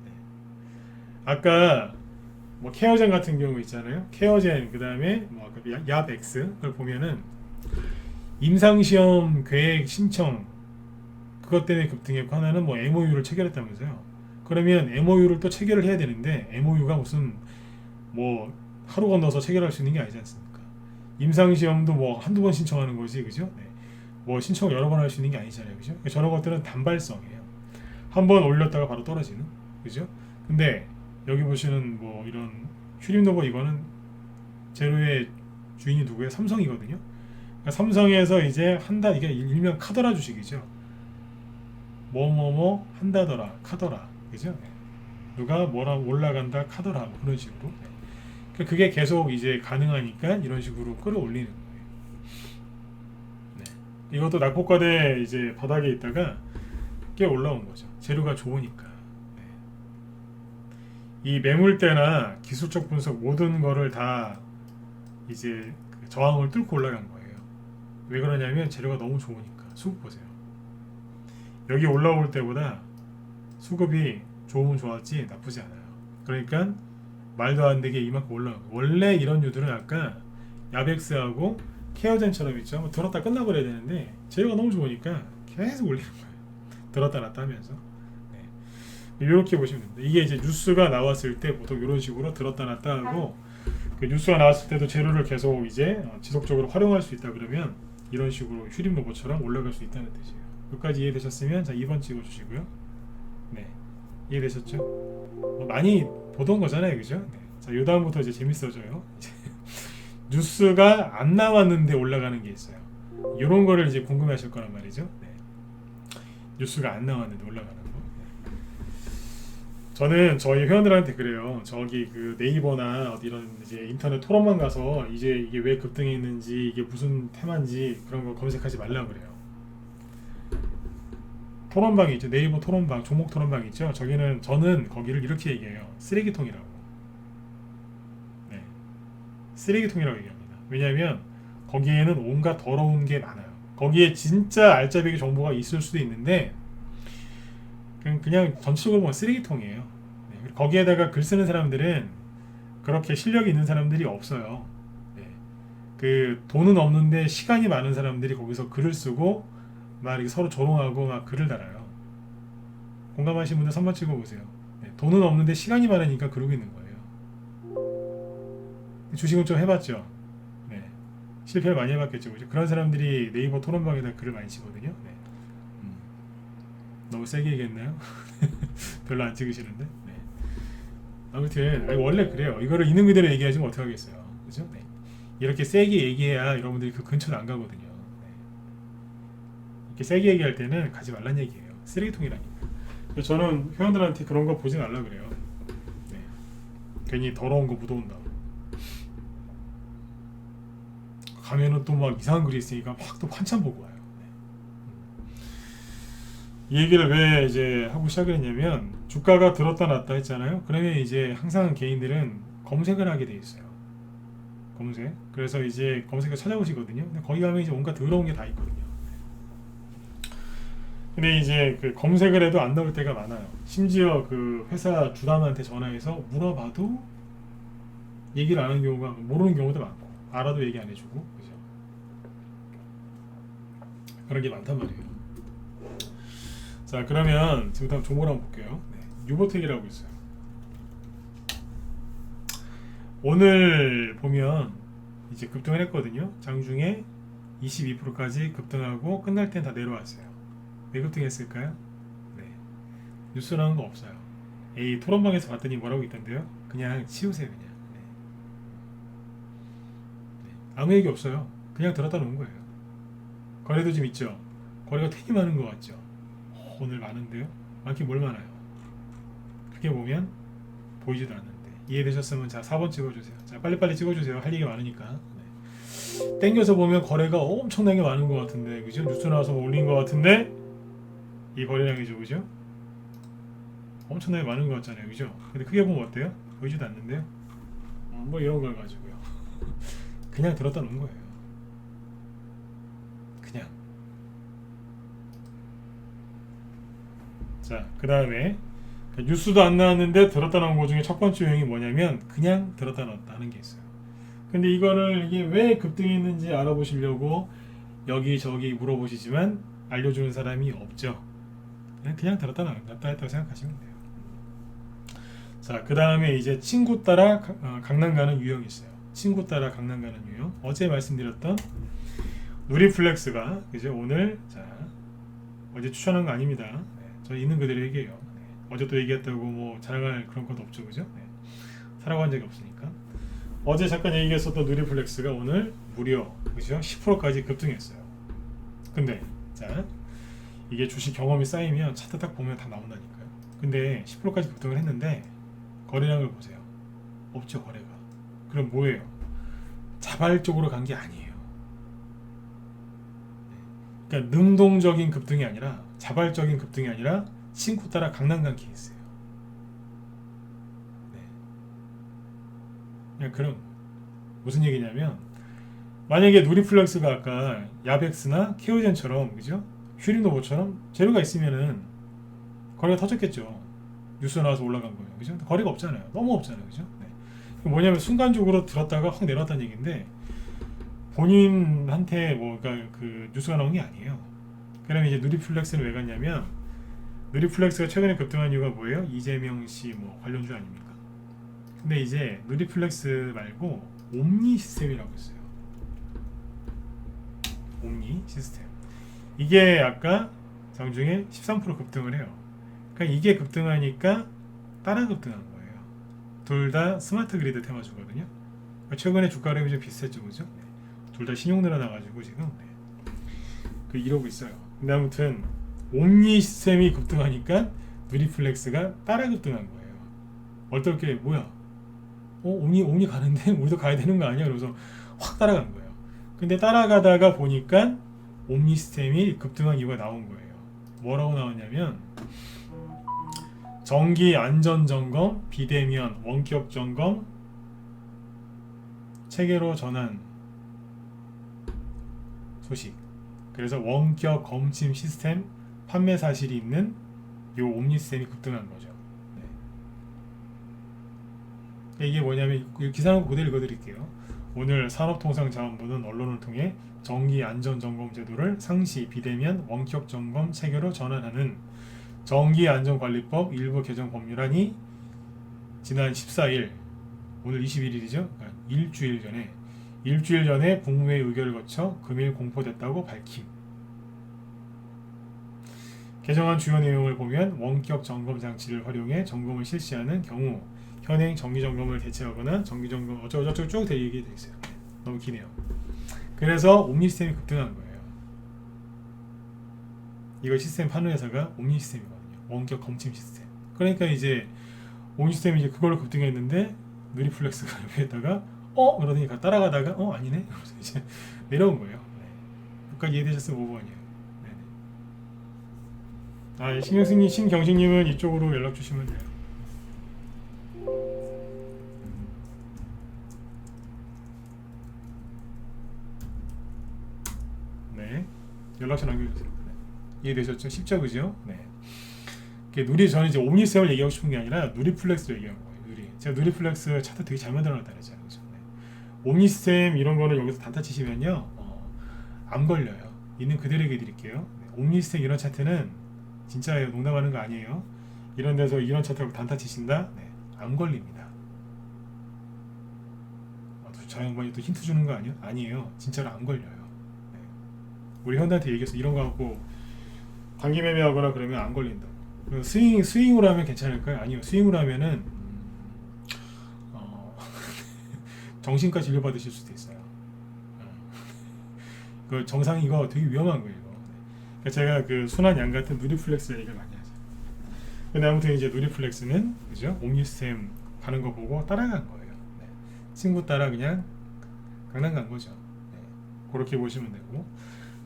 네. 아까 뭐 케어젠 같은 경우 있잖아요. 케어젠 그 다음에 뭐 아까 얍X 그걸 보면은 임상시험 계획 신청 그것 때문에 급등했고 하나는 뭐 MOU를 체결했다면서요. 그러면 MOU를 또 체결을 해야 되는데 MOU가 무슨 뭐 하루 건너서 체결할 수 있는 게 아니지 않습니까? 임상시험도 뭐 한두 번 신청하는 거지, 그죠? 네. 뭐 신청을 여러 번 할 수 있는 게 아니잖아요, 그죠? 저런 것들은 단발성이에요. 한 번 올렸다가 바로 떨어지는, 그죠? 근데 여기 보시는 뭐 이런 휴림노버 이거는 제로의 주인이 누구예요? 삼성이거든요. 그러니까 삼성에서 이제 한다 이게 일명 카더라 주식이죠. 뭐뭐뭐 한다더라 카더라, 그죠? 네. 누가 뭐라 올라간다 카더라 뭐 그런 식으로. 네. 그게 계속 이제 가능하니까 이런 식으로 끌어올리는 거예요. 네. 이것도 낙폭과대 이제 바닥에 있다가 꽤 올라온 거죠. 재료가 좋으니까. 네. 이 매물대나 기술적 분석 모든 거를 다 이제 그 저항을 뚫고 올라간 거예요. 왜 그러냐면 재료가 너무 좋으니까. 수급 보세요. 여기 올라올 때보다 수급이 좋으면 좋았지 나쁘지 않아요. 그러니까 말도 안 되게 이만큼 올라가고 원래 이런 뉴들은 아까 야벡스하고 케어젠처럼 있죠. 뭐 들었다 끝나버려야 되는데 재료가 너무 좋으니까 계속 올리는 거예요. 들었다 놨다 하면서 네. 이렇게 보시면 됩니다. 이게 이제 뉴스가 나왔을 때 보통 이런 식으로 들었다 놨다 하고 그 뉴스가 나왔을 때도 재료를 계속 이제 지속적으로 활용할 수 있다 그러면 이런 식으로 휴림 로봇처럼 올라갈 수 있다는 뜻이에요. 여기까지 이해되셨으면 자 2번 찍어주시고요. 네, 이해되셨죠? 뭐 많이 보던 거잖아요, 그죠? 네. 자, 요 다음부터 이제 재밌어져요. 뉴스가 안 나왔는데 올라가는 게 있어요. 이런 거를 이제 궁금해하실 거란 말이죠. 네. 뉴스가 안 나왔는데 올라가는 거. 네. 저는 저희 회원들한테 그래요. 저기 그 네이버나 어디 이런 이제 인터넷 토론방 가서 이제 이게 왜 급등했는지 이게 무슨 테마인지 그런 거 검색하지 말라 그래요. 토론방이 있죠. 네이버 토론방, 종목 토론방 있죠. 저는 거기를 이렇게 얘기해요. 쓰레기통이라고. 네, 쓰레기통이라고 얘기합니다. 왜냐하면 거기에는 온갖 더러운 게 많아요. 거기에 진짜 알짜배기 정보가 있을 수도 있는데 그냥 전체적으로 보면 쓰레기통이에요. 네, 거기에다가 글 쓰는 사람들은 그렇게 실력이 있는 사람들이 없어요. 네, 그 돈은 없는데 시간이 많은 사람들이 거기서 글을 쓰고 막 이렇게 서로 조롱하고 막 글을 달아요. 공감하시는 분들 선만 찍어보세요. 네, 돈은 없는데 시간이 많으니까 그러고 있는 거예요. 주식은 좀 해봤죠. 네, 실패를 많이 해봤겠죠. 그죠? 그런 사람들이 네이버 토론방에다 글을 많이 치거든요. 네. 너무 세게 얘기했나요? 별로 안 찍으시는데. 네. 아무튼 원래 그래요. 이거를 있는 그대로 얘기하지 면 어떻게 하겠어요. 그죠? 네. 이렇게 세게 얘기해야 여러분들이 그 근처도 안 가거든요. 네. 이렇게 세게 얘기할 때는 가지 말란 얘기예요. 쓰레기통이라니까. 저는 회원들한테 그런 거 보지 말라 그래요. 네. 괜히 더러운 거 묻어온다. 가면은 또 막 이상한 글이 있으니까 막 또 한참 보고 와요. 이 얘기를 왜 이제 하고 시작을 했냐면 주가가 들었다 놨다 했잖아요. 그러면 이제 항상 개인들은 검색을 하게 돼 있어요. 검색. 그래서 이제 검색을 찾아보시거든요. 근데 거기 가면 이제 온갖 더러운 게 다 있거든요. 근데 이제 그 검색을 해도 안 나올 때가 많아요. 심지어 그 회사 주담한테 전화해서 물어봐도 얘기를 안 하는 경우가 모르는 경우도 많고 알아도 얘기 안 해주고 그죠? 그런 게 많단 말이에요. 자 그러면 지금부터 종목을 한번 볼게요. 네, 유보텍이라고 있어요. 오늘 보면 이제 급등을 했거든요. 장중에 22%까지 급등하고 끝날 땐 다 내려왔어요. 왜 급등했을까요? 네, 뉴스 나온 거 없어요. 이 토론방에서 봤더니 뭐라고 있던데요? 그냥 치우세요 그냥. 네. 네, 아무 얘기 없어요. 그냥 들었다 놓은 거예요. 거래도 좀 있죠. 거래가 되게 많은 것 같죠. 오늘 많은데요? 많긴 뭘 많아요? 크게 보면 보이지도 않는데 이해되셨으면 자 4번 찍어주세요. 자 빨리빨리 찍어주세요. 할 얘기 많으니까. 네. 땡겨서 보면 거래가 엄청나게 많은 것 같은데 그죠? 뉴스 나와서 올린 것 같은데 이 거래량이죠 그죠? 엄청나게 많은 것 같잖아요 그죠? 근데 크게 보면 어때요? 보이지도 않는데요? 뭐 이런 걸 가지고요. 그냥 들었다 놓은 거예요. 그냥. 자, 그 다음에 뉴스도 안 나왔는데 들었다 나온 거 중에 첫 번째 유형이 뭐냐면 그냥 들었다 놨다 하는 게 있어요. 근데 이거를 이게 왜 급등했는지 알아보시려고 여기저기 물어보시지만 알려주는 사람이 없죠. 그냥 들었다 놨다 했다고 생각하시면 돼요. 자, 그 다음에 이제 친구 따라 강남 가는 유형이 있어요. 친구 따라 강남 가는 유형. 어제 말씀드렸던 누리플렉스가 이제 오늘 자 어제 추천한 거 아닙니다. 저 있는 그대로 얘기해요. 네. 어제 또 얘기했다고 뭐 자랑할 그런 것도 없죠, 그죠? 네. 사라고 한 적이 없으니까. 어제 잠깐 얘기했었던 누리플렉스가 오늘 무려 그죠? 10%까지 급등했어요. 근데 자 이게 주식 경험이 쌓이면 차트 딱 보면 다 나온다니까요. 근데 10%까지 급등을 했는데 거래량을 보세요. 없죠 거래가. 그럼 뭐예요? 자발적으로 간 게 아니에요. 그러니까 능동적인 급등이 아니라 자발적인 급등이 아니라 친구 따라 강남 간 케이스예요. 네. 그냥 그런 무슨 얘기냐면 만약에 누리플렉스가 아까 야벡스나 케오젠처럼 그죠? 휴리노보처럼 재료가 있으면은 거래가 터졌겠죠. 뉴스 나와서 올라간 거예요. 그죠? 거래가 없잖아요. 너무 없잖아요. 그죠? 네. 뭐냐면 순간적으로 들었다가 확 내려왔다는 얘기인데 본인한테 뭐 그러니까 그 뉴스가 나온 게 아니에요. 그러면 이제 누리플렉스는 왜 갔냐면 누리플렉스가 최근에 급등한 이유가 뭐예요? 이재명 씨 뭐 관련주 아닙니까? 근데 이제 누리플렉스 말고 옴니 시스템이라고 있어요. 옴니 시스템. 이게 아까 장중에 13% 급등을 해요. 그러니까 이게 급등하니까 따라 급등한 거예요. 둘 다 스마트 그리드 테마주거든요. 그러니까 최근에 주가 흐름이 좀 비슷했죠, 그죠? 네. 둘 다 신용 늘어나가지고 지금 네. 그 이러고 있어요. 근데 아무튼 옴니 시스템이 급등하니까 누리플렉스가 따라 급등한 거예요. 어떻게 뭐야? 옴니 가는데 우리도 가야 되는 거 아니야? 그래서 확 따라간 거예요. 근데 따라가다가 보니까 옴니 시스템이 급등한 이유가 나온 거예요. 뭐라고 나왔냐면 정기 안전 점검, 비대면 원격 점검, 체계로 전환 소식. 그래서 원격 검침 시스템 판매 사실이 있는 요 옴니 시스템이 급등한 거죠. 네. 이게 뭐냐면 기사는 그대로 읽어드릴게요. 오늘 산업통상자원부는 언론을 통해 정기 안전점검 제도를 상시 비대면 원격 점검 체계로 전환하는 정기안전관리법 일부 개정 법률안이 지난 14일, 오늘 21일이죠. 그러니까 일주일 전에 국무회의 의결을 거쳐 금일 공포됐다고 밝힘. 개정안 주요 내용을 보면 원격 점검 장치를 활용해 점검을 실시하는 경우 현행 정기점검을 대체하거나 정기점검 어쩌고저쩌고 쭉 얘기돼 있어요. 너무 기네요. 그래서 옴니 시스템이 급등한 거예요. 이거 시스템 파는 회사가 옴니 시스템이거든요. 원격 검침 시스템. 그러니까 이제 옴니 시스템이 이제 그걸로 급등했는데 누리플렉스가 여기에다가 그러더니 따라가다가 아니네. 그래서 이제 내려온 거예요. 네. 여기까지 이해되셨으면 5번이에요. 네. 신경식님은 이쪽으로 연락 주시면 돼요. 네. 연락처 남겨주세요. 네. 이해되셨죠? 쉽죠, 그죠? 네. 저는 이제 옴니 시스템을 얘기하고 싶은 게 아니라 누리플렉스를 얘기한 거예요. 제가 누리플렉스 차트 되게 잘 만들어놨다 그랬잖아요. 그죠? 네. 옴니 시스템 이런 거는 여기서 단타 치시면요, 안 걸려요. 있는 그대로 얘기해 드릴게요. 네. 옴니 시스템 이런 차트는 진짜 농담하는 거 아니에요. 이런 데서 이런 차트라고 단타 치신다? 네. 안 걸립니다. 저 양반이 또 힌트 주는 거 아니에요? 아니에요. 진짜로 안 걸려요. 네. 우리 현대한테 얘기해서 이런 거 갖고 단기 매매하거나 그러면 안 걸린다고. 스윙으로 하면 괜찮을까요? 아니요. 스윙으로 하면은 정신과 진료 받으실 수도 있어요. 그 정상 이거 되게 위험한 거예요. 이거. 그러니까 제가 그 순한 양 같은 누리플렉스 얘기를 많이 하죠. 근데 아무튼 이제 누리플렉스는 그죠? 옴니 시스템 가는 거 보고 따라간 거예요. 네. 친구 따라 그냥 강남 간 거죠. 네. 그렇게 보시면 되고,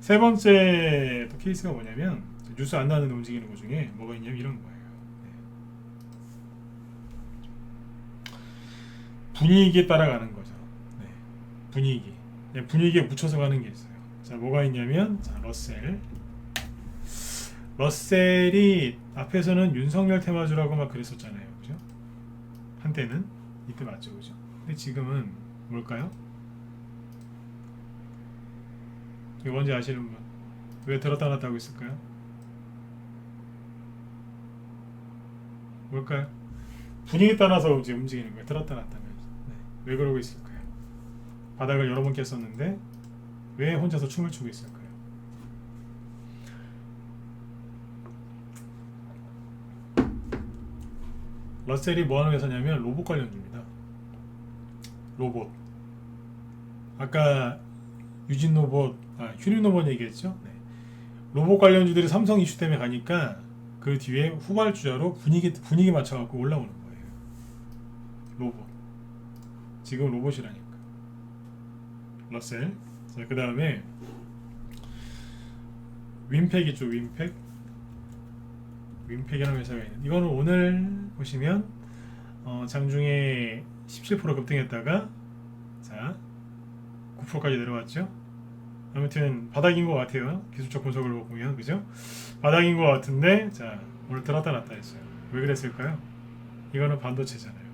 세 번째 또 케이스가 뭐냐면 뉴스 안 나는데 움직이는 것 중에 뭐가 있냐면 이런 거예요. 네. 분위기에 따라가는 거죠. 네. 분위기에 묻혀서 가는 게 있어요. 자, 뭐가 있냐면 러셀이 앞에서는 윤석열 테마주라고 막 그랬었잖아요. 그죠? 한때는 이때 맞죠, 그죠? 근데 지금은 뭘까요? 이거 뭔지 아시는 분? 왜 들었다 놨다 하고 있을까요? 뭘까요? 분위기 따라서 이제 움직이는 거예요. 들었다 놨다 하면서. 네. 왜 그러고 있을까요? 바닥을 여러 번 깼었는데 왜 혼자서 춤을 추고 있을까요? 러셀이 뭐하는 회사냐면 로봇 관련주입니다. 로봇. 아까 휴림 로봇 얘기했죠? 네. 로봇 관련주들이 삼성 이슈 때문에 가니까 그 뒤에 후발주자로 분위기 맞춰갖고 올라오는 거예요. 로봇. 지금 로봇이라니까. 러셀. 자, 그 다음에 윈팩 있죠. 윈팩이라는 회사가 있는. 이거는 오늘 보시면 장중에 17% 급등했다가 자 9%까지 내려왔죠. 아무튼 바닥인 것 같아요. 기술적 분석을 보면 그죠? 바닥인 것 같은데 자 오늘 들었다 놨다 했어요. 왜 그랬을까요? 이거는 반도체잖아요.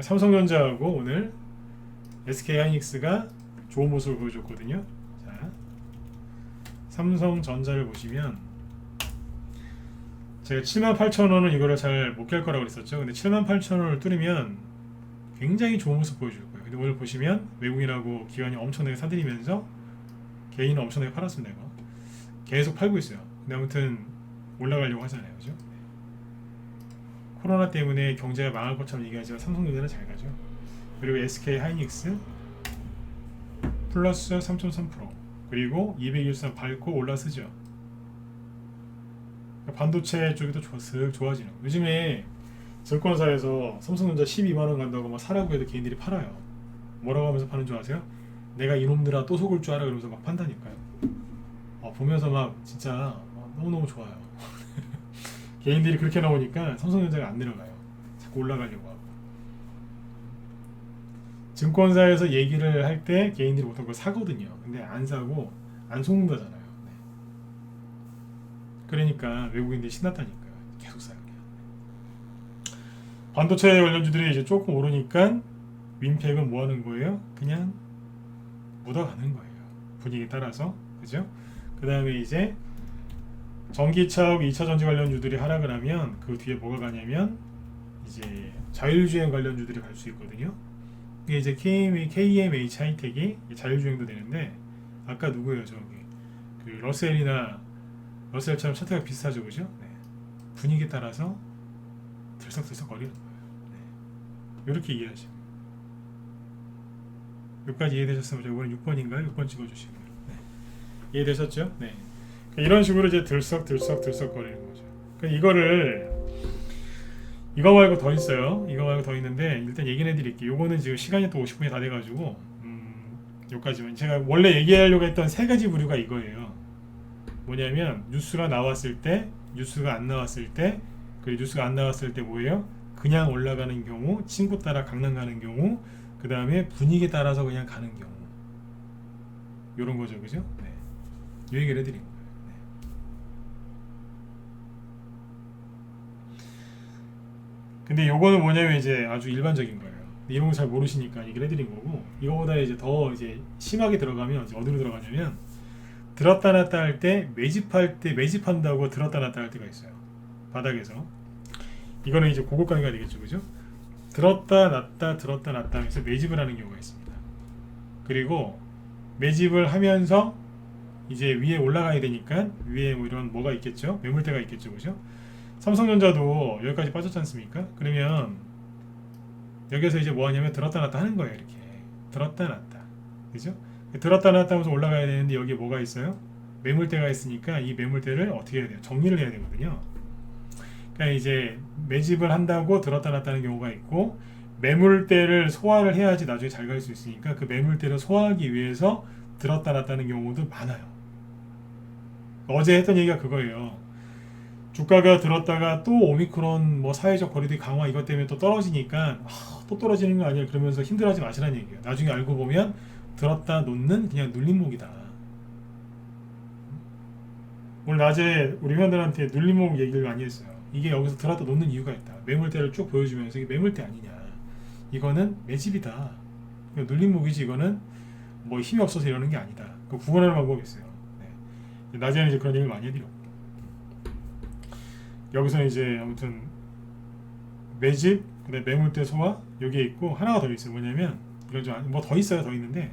삼성전자하고 오늘 SK하이닉스가 좋은 모습을 보여줬거든요. 자 삼성전자를 보시면 제가 78,000원은 이거를 잘 못 깰 거라고 그랬었죠. 근데 78,000원을 뚫으면 굉장히 좋은 모습 보여줄 거예요. 근데 오늘 보시면 외국인하고 기관이 엄청나게 사들이면서 개인은 엄청나게 팔았습니다. 이거. 계속 팔고 있어요. 근데 아무튼 올라가려고 하잖아요. 그죠? 코로나 때문에 경제가 망할 것처럼 얘기하지만 삼성전자는 잘 가죠. 그리고 SK 하이닉스 플러스 3.3% 그리고 213 밟고 올라서죠. 반도체 쪽이 더 좋아지는. 요즘에 증권사에서 삼성전자 12만 원 간다고 막 사라고 해도 개인들이 팔아요. 뭐라고 하면서 파는 줄 아세요? 내가 이놈들아 또 속을 줄 알아 그러면서 막 판다니까요. 보면서 막 진짜 너무너무 좋아요. 개인들이 그렇게 나오니까 삼성전자가 안 내려가요. 자꾸 올라가려고 하고. 증권사에서 얘기를 할 때 개인들이 보통 그걸 사거든요. 근데 안 사고 안 속는다잖아요. 네. 그러니까 외국인들이 신났다니까요. 계속 사요. 반도체 관련주들이 이제 조금 오르니까 윈팩은 뭐 하는 거예요? 그냥 묻어가는 거예요. 분위기에 따라서. 그죠? 그 다음에 이제 전기차하고 2차 전지 관련주들이 하락을 하면 그 뒤에 뭐가 가냐면 이제 자율주행 관련주들이 갈 수 있거든요. 이게 이제 KMH 하이텍이 자율주행도 되는데 아까 누구예요? 저기 그 러셀처럼 차트가 비슷하죠, 그죠? 네. 분위기에 따라서 들썩들썩 거리는 거예요. 네. 이렇게 이해하시면 여기까지 이해되셨으면 이번에 6번인가요? 6번 찍어주시고요. 네. 이해되셨죠? 네. 이런 식으로 이제 들썩들썩 거리는 거죠. 이거 말고 더 있어요. 이거 말고 더 있는데 일단 얘기는 해드릴게요. 요거는 지금 시간이 또 50분이 다 돼가지고 여기까지만. 제가 원래 얘기하려고 했던 세 가지 부류가 이거예요. 뭐냐면 뉴스가 나왔을 때, 뉴스가 안 나왔을 때, 그리고 뉴스가 안 나왔을 때 뭐예요? 그냥 올라가는 경우, 친구 따라 강남 가는 경우, 그 다음에 분위기에 따라서 그냥 가는 경우, 요런 거죠, 그죠? 네. 요 얘기를 해드린 거예요. 네. 근데 요거는 뭐냐면 이제 아주 일반적인 거예요. 이런 거 잘 모르시니까 얘기를 해드린 거고, 이거보다 이제 더 이제 심하게 들어가면 이제 어디로 들어가냐면 들었다 놨다 할 때 매집할 때 매집한다고 들었다 놨다 할 때가 있어요. 바닥에서. 이거는 이제 고급 강의가 되겠죠, 그죠? 들었다 놨다 하면서 매집을 하는 경우가 있습니다. 그리고 매집을 하면서 이제 위에 올라가야 되니까 위에 뭐 이런 뭐가 있겠죠? 매물대가 있겠죠, 그죠? 삼성전자도 여기까지 빠졌지 않습니까? 그러면 여기서 이제 뭐 하냐면 들었다 놨다 하는 거예요. 이렇게 들었다 놨다, 그죠? 들었다 놨다 하면서 올라가야 되는데 여기에 뭐가 있어요? 매물대가 있으니까 이 매물대를 어떻게 해야 돼요? 정리를 해야 되거든요. 그러니까 이제 매집을 한다고 들었다 놨다는 경우가 있고, 매물대를 소화를 해야지 나중에 잘 갈 수 있으니까 그 매물대를 소화하기 위해서 들었다 놨다는 경우도 많아요. 어제 했던 얘기가 그거예요. 주가가 들었다가 또 오미크론 뭐 사회적 거리두기 강화 이것 때문에 또 떨어지니까 또 떨어지는 거 아니야 그러면서 힘들어하지 마시라는 얘기예요. 나중에 알고 보면 들었다 놓는 그냥 눌림목이다. 오늘 낮에 우리 회원들한테 눌림목 얘기를 많이 했어요. 이게 여기서 들었다 놓는 이유가 있다. 매물대를 쭉 보여주면서 이게 매물대 아니냐, 이거는 매집이다, 이거 눌림목이지, 이거는 뭐 힘이 없어서 이러는 게 아니다. 그 구분하는 방법이 있어요. 네. 낮에는 이제 그런 얘기를 많이 해드렸고, 여기서 이제 아무튼 매집, 그다음에 매물대 소화 여기에 있고 하나가 더 있어요. 뭐냐면 이건 좀 뭐 더 있어요. 더 있는데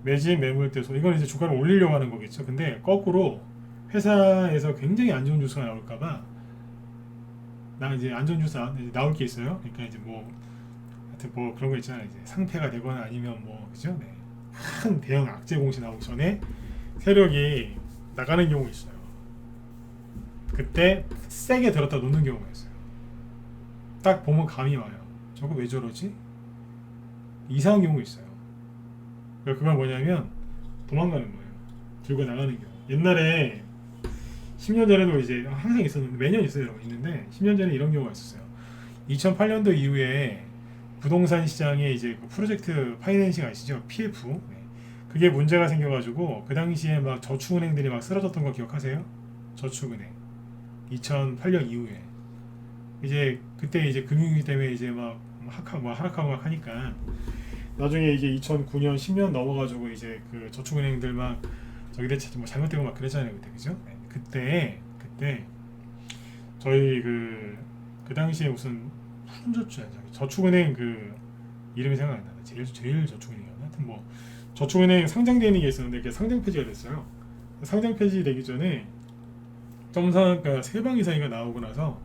매집, 매물대 소화, 이건 이제 주가를 올리려고 하는 거겠죠. 근데 거꾸로 회사에서 굉장히 안 좋은 뉴스가 나올까봐 나 이제 안 좋은 뉴스 나올 게 있어요. 그러니까 이제 뭐 하여튼 뭐 그런 거 있잖아요. 이제 상패가 되거나 아니면 뭐 그죠? 네. 큰 대형 악재 공시 나오기 전에 세력이 나가는 경우가 있어요. 그때 세게 들었다 놓는 경우가 있어요. 딱 보면 감이 와요. 저거 왜 저러지? 이상한 경우가 있어요. 그건 뭐냐면 도망가는 거예요. 들고 나가는 경우. 옛날에 10년 전에도 이제 항상 있었는데, 매년 있어요. 있는데 10년 전에 이런 경우가 있었어요. 2008년도 이후에 부동산 시장에 이제 그 프로젝트 파이낸싱 아시죠? PF. 네. 그게 문제가 생겨가지고 그 당시에 막 저축은행들이 막 쓰러졌던 거 기억하세요? 저축은행 2008년 이후에 이제 그때 이제 금융위기 때문에 이제 막 하락하고 막 하니까 나중에 이제 2009년 10년 넘어가지고 이제 그 저축은행들 막 저기 대체 뭐 잘못되고 막 그랬잖아요, 그때, 그죠? 네. 그때 저희 그 당시에 무슨 저축은행 그 이름이 생각 안 나네. 제일 저축은행이었나? 하여튼 뭐 저축은행 상장되어 있는 게 있었는데 그게 상장 폐지가 됐어요. 상장 폐지되기 전에 점상가 3방 이상이가 나오고 나서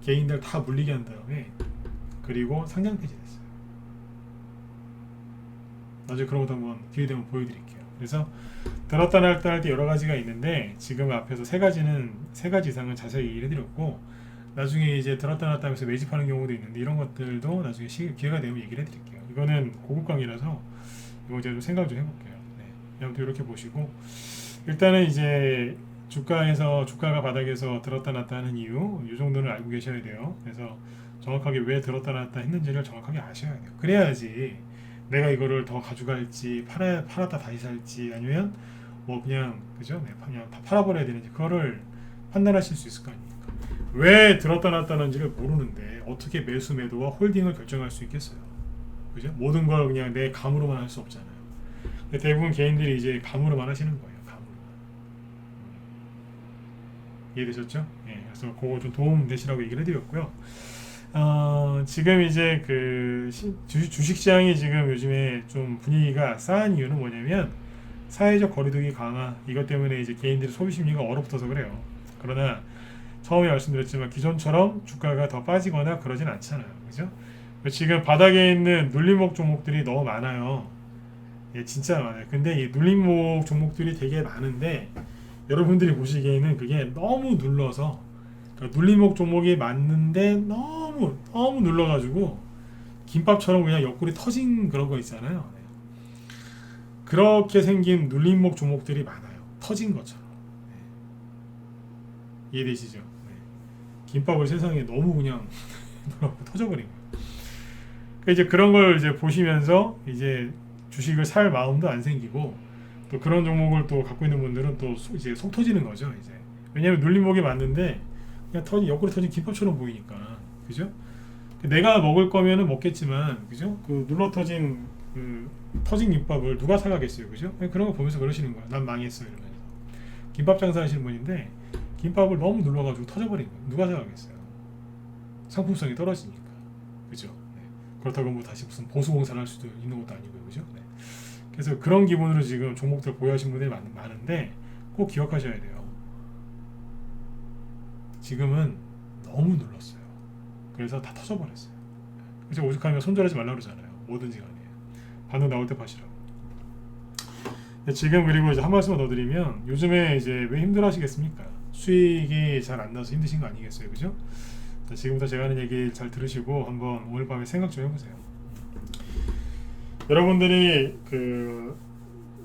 개인들 다 물리게 한 다음에 그리고 상장 폐지됐어요. 나중에 그런 것도 한번 기회 되면 보여드릴게요. 그래서 들었다 놨다 할 때 여러 가지가 있는데 지금 앞에서 세 가지 이상은 자세히 얘기를 해드렸고, 나중에 이제 들었다 놨다 하면서 매집하는 경우도 있는데 이런 것들도 나중에 기회가 되면 얘기를 해드릴게요. 이거는 고급 강의라서 이거 제가 좀 생각 좀 해볼게요. 네. 아무튼 이렇게 보시고 일단은 이제 주가가 바닥에서 들었다 놨다 하는 이유 이 정도는 알고 계셔야 돼요. 그래서 정확하게 왜 들었다 놨다 했는지를 정확하게 아셔야 돼요. 그래야지 내가 이거를 더 가져갈지 팔았다 다시 살지 아니면 뭐 그냥 그죠? 네, 그냥 다 팔아버려야 되는지 그거를 판단하실 수 있을 거 아닙니까? 왜 들었다 놨다는지를 모르는데 어떻게 매수 매도와 홀딩을 결정할 수 있겠어요? 그죠? 모든 걸 그냥 내 감으로만 할 수 없잖아요. 대부분 개인들이 이제 감으로만 하시는 거예요. 감으로만. 이해되셨죠? 예, 그래서 그거 좀 도움 되시라고 얘기를 해드렸고요. 지금 이제 그 주식시장이 지금 요즘에 좀 분위기가 싸한 이유는 뭐냐면 사회적 거리두기 강화 이것 때문에 이제 개인들의 소비 심리가 얼어붙어서 그래요. 그러나 처음에 말씀드렸지만 기존처럼 주가가 더 빠지거나 그러진 않잖아요. 그죠? 지금 바닥에 있는 눌림목 종목들이 너무 많아요. 예, 진짜 많아요. 근데 이 눌림목 종목들이 되게 많은데 여러분들이 보시기에는 그게 너무 눌러서 그러니까 눌림목 종목이 맞는데 너무 눌러가지고 김밥처럼 그냥 옆구리 터진 그런 거 있잖아요. 네. 그렇게 생긴 눌림목 종목들이 많아요. 터진 것처럼. 네. 이해되시죠? 네. 김밥을 세상에 너무 그냥 터져버린 거예요. 그러니까 이제 그런 걸 이제 보시면서 이제 주식을 살 마음도 안 생기고 또 그런 종목을 또 갖고 있는 분들은 또 이제 속 터지는 거죠. 이제 왜냐하면 눌림목이 맞는데 그냥 옆구리 터진 김밥처럼 보이니까 그죠? 내가 먹을 거면은 먹겠지만 그죠? 그 눌러 터진 그 터진 김밥을 누가 사가겠어요, 그죠? 그런 거 보면서 그러시는 거야. 난 망했어 이러면서 김밥 장사하시는 분인데 김밥을 너무 눌러가지고 터져버린 거야. 누가 사가겠어요? 상품성이 떨어지니까 그죠? 네. 그렇다고 뭐 다시 무슨 보수공사를 할 수도 있는 것도 아니고요, 그죠? 네. 그래서 그런 기분으로 지금 종목들 보유하신 분들이 많은데 꼭 기억하셔야 돼요. 지금은 너무 눌렀어요. 그래서 다 터져버렸어요. 그래서 오죽하면 손절하지 말라고 그러잖아요. 뭐든지 간에 반등 나올 때 파시라고. 지금 그리고 이제 한 말씀만 더 드리면 요즘에 이제 왜 힘들어하시겠습니까? 수익이 잘 안 나서 힘드신 거 아니겠어요, 그죠? 지금부터 제가 하는 얘기 잘 들으시고 한번 오늘 밤에 생각 좀 해보세요. 여러분들이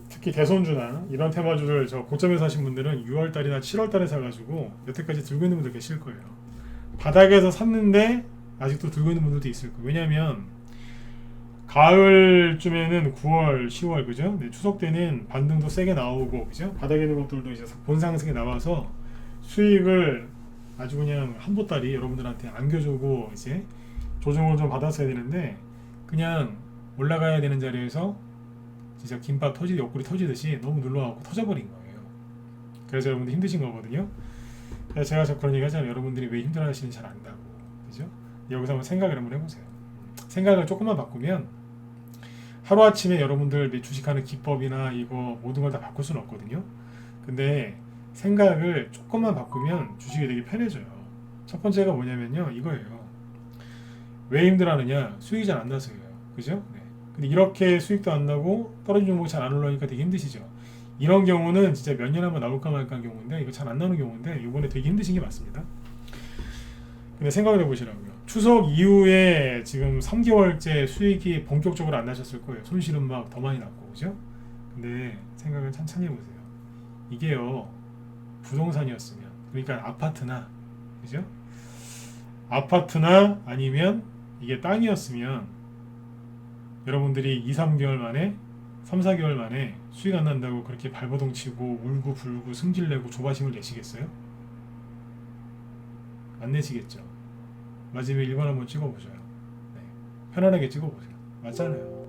특히 대선주나 이런 테마주를 저 고점에서 하신 분들은 6월달이나 7월달에 사가지고 여태까지 들고 있는 분들 계실 거예요. 바닥에서 샀는데 아직도 들고 있는 분들도 있을 거예요. 왜냐하면 가을쯤에는 9월, 10월 그죠? 네, 추석 때는 반등도 세게 나오고 그죠? 바닥에 있는 것들도 이제 본상승에 나와서 수익을 아주 그냥 한 보따리 여러분들한테 안겨주고 이제 조정을 좀 받았어야 되는데 그냥 올라가야 되는 자리에서 진짜 김밥 옆구리 터지듯이 너무 눌러갖고 터져버린 거예요. 그래서 여러분들 힘드신 거거든요. 그래서 제가 자꾸 그런 얘기 하잖아요. 여러분들이 왜 힘들어하시는지 잘 안다고. 그죠? 여기서 한번 생각을 한번 해보세요. 생각을 조금만 바꾸면 하루아침에 여러분들 주식하는 기법이나 이거 모든 걸 다 바꿀 수는 없거든요. 근데 생각을 조금만 바꾸면 주식이 되게 편해져요. 첫 번째가 뭐냐면요. 이거예요. 왜 힘들어하느냐? 수익이 잘 안 나서요. 그죠? 네. 근데 이렇게 수익도 안 나고 떨어진 종목이 잘 안 올라오니까 되게 힘드시죠. 이런 경우는 진짜 몇 년에 한번 나올까 말까 한 경우인데 이거 잘 안 나오는 경우인데 이번에 되게 힘드신 게 맞습니다. 근데 생각을 해보시라고요. 추석 이후에 지금 3개월째 수익이 본격적으로 안 나셨을 거예요. 손실은 막 더 많이 났고 그죠? 근데 생각을 천천히 해보세요. 이게요 부동산이었으면 그러니까 아파트나 그죠? 아파트나 아니면 이게 땅이었으면 여러분들이 2, 3개월 만에 3, 4개월 만에 수익 안 난다고 그렇게 발버둥 치고 울고 불고 승질내고 조바심을 내시겠어요? 안 내시겠죠. 마지막에 1번 한번 찍어보셔요. 네. 편안하게 찍어보세요. 맞잖아요.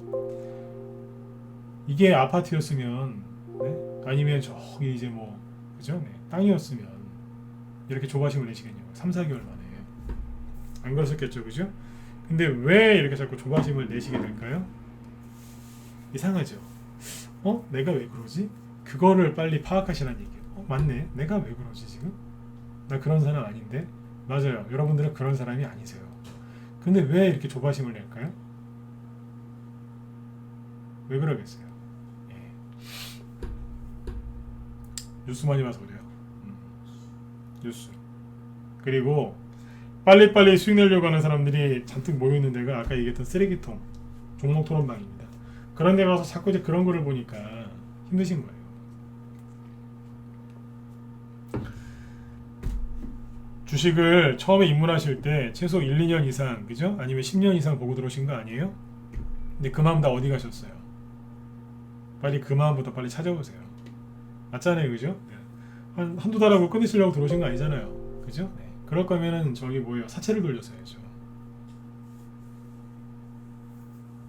이게 아파트였으면 네? 아니면 저기 이제 뭐 그죠? 네. 땅이었으면 이렇게 조바심을 내시겠냐고 3, 4개월 만에 안 그러셨겠죠, 그죠? 근데 왜 이렇게 자꾸 조바심을 내시게 될까요? 이상하죠. 내가 왜 그러지? 그거를 빨리 파악하시라는 얘기예요. 맞네. 내가 왜 그러지 지금? 나 그런 사람 아닌데? 맞아요. 여러분들은 그런 사람이 아니세요. 근데 왜 이렇게 조바심을 낼까요? 왜 그러겠어요? 예. 뉴스 많이 봐서 그래요. 뉴스. 그리고 빨리빨리 수익 내려고 하는 사람들이 잔뜩 모여있는 데가 아까 얘기했던 쓰레기통 종목 토론방입니다. 그런 데 가서 자꾸 이제 그런 거를 보니까 힘드신 거예요. 주식을 처음에 입문하실 때 최소 1, 2년 이상, 그죠? 아니면 10년 이상 보고 들어오신 거 아니에요? 근데 그 마음 다 어디 가셨어요? 빨리 그 마음부터 빨리 찾아보세요. 맞잖아요, 그죠? 네. 한두 달하고 끊으시려고 들어오신 거 아니잖아요, 그죠? 네. 그럴 거면은 저기 뭐예요? 사채를 돌렸어야죠.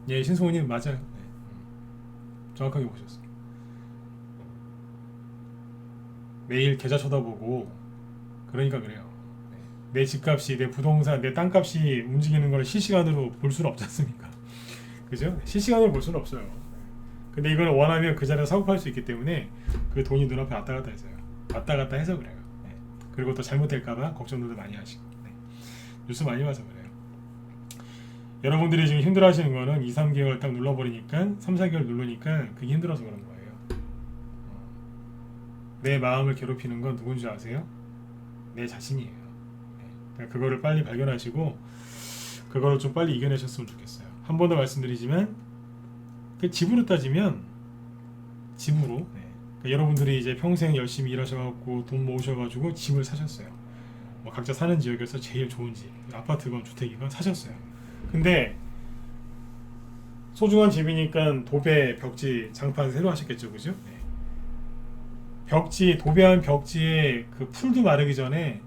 예, 신승훈님 맞아요. 네. 정확하게 보셨어요. 매일 계좌 쳐다보고 그러니까 그래요. 내 집값이, 내 부동산, 내 땅값이 움직이는 걸 실시간으로 볼 수는 없지 않습니까? 그죠? 실시간으로 볼 수는 없어요. 근데 이걸 원하면 그 자리에 사고 팔 수 있기 때문에 그 돈이 눈앞에 왔다 갔다 해서요. 왔다 갔다 해서 그래요. 네. 그리고 또 잘못될까봐 걱정도 많이 하시고. 네. 뉴스 많이 봐서 그래요. 여러분들이 지금 힘들어 하시는 거는 2, 3개월 딱 눌러버리니까 3, 4개월 누르니까 그게 힘들어서 그런 거예요. 내 마음을 괴롭히는 건 누군지 아세요? 내 자신이에요. 그러니까 그거를 빨리 발견하시고 그거를 좀 빨리 이겨내셨으면 좋겠어요. 한 번 더 말씀드리지만 그 집으로 따지면 집으로 그러니까 여러분들이 이제 평생 열심히 일하셔갖고 돈 모으셔가지고 집을 사셨어요. 뭐 각자 사는 지역에서 제일 좋은 집, 아파트건 주택이건 사셨어요. 근데 소중한 집이니까 도배, 벽지, 장판 새로 하셨겠죠, 그죠? 벽지, 도배한 벽지에 그 풀도 마르기 전에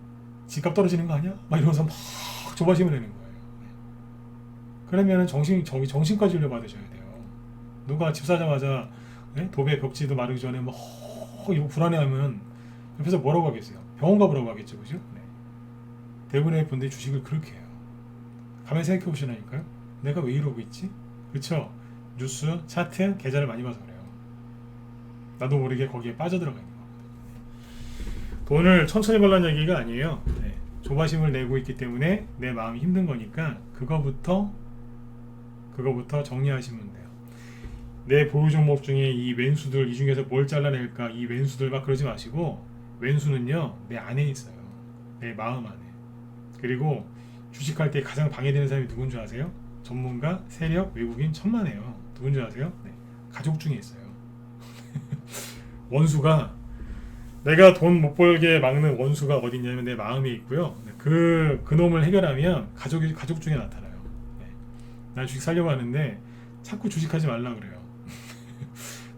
집값 떨어지는 거 아니야? 막 이러면서 막 조바심을 내는 거예요. 그러면은 정신과 진료 받으셔야 돼요. 누가 집 사자마자 도배 벽지도 마르기 전에 막 이러고 불안해하면 옆에서 뭐라고 하겠어요? 병원 가보라고 하겠죠, 그죠? 네. 대부분의 분들이 주식을 그렇게 해요. 가만히 생각해 보시라니까요. 내가 왜 이러고 있지? 그쵸? 뉴스, 차트, 계좌를 많이 봐서 그래요. 나도 모르게 거기에 빠져들어가 있는 거거든요. 돈을 천천히 벌라는 얘기가 아니에요. 네. 조바심을 내고 있기 때문에 내 마음이 힘든 거니까 그거부터 정리하시면 돼요. 내 보유 종목 중에 이 왼수들, 이 중에서 뭘 잘라낼까, 이 왼수들 막 그러지 마시고, 왼수는요 내 안에 있어요. 내 마음 안에. 그리고 주식할 때 가장 방해되는 사람이 누군 줄 아세요? 전문가, 세력, 외국인 천만에요. 누군 줄 아세요? 네. 가족 중에 있어요. 원수가, 내가 돈 못 벌게 막는 원수가 어디 있냐면 내 마음에 있고요. 그 놈을 해결하면 가족 중에 나타나요. 네. 난 주식 살려고 하는데 자꾸 주식하지 말라 그래요.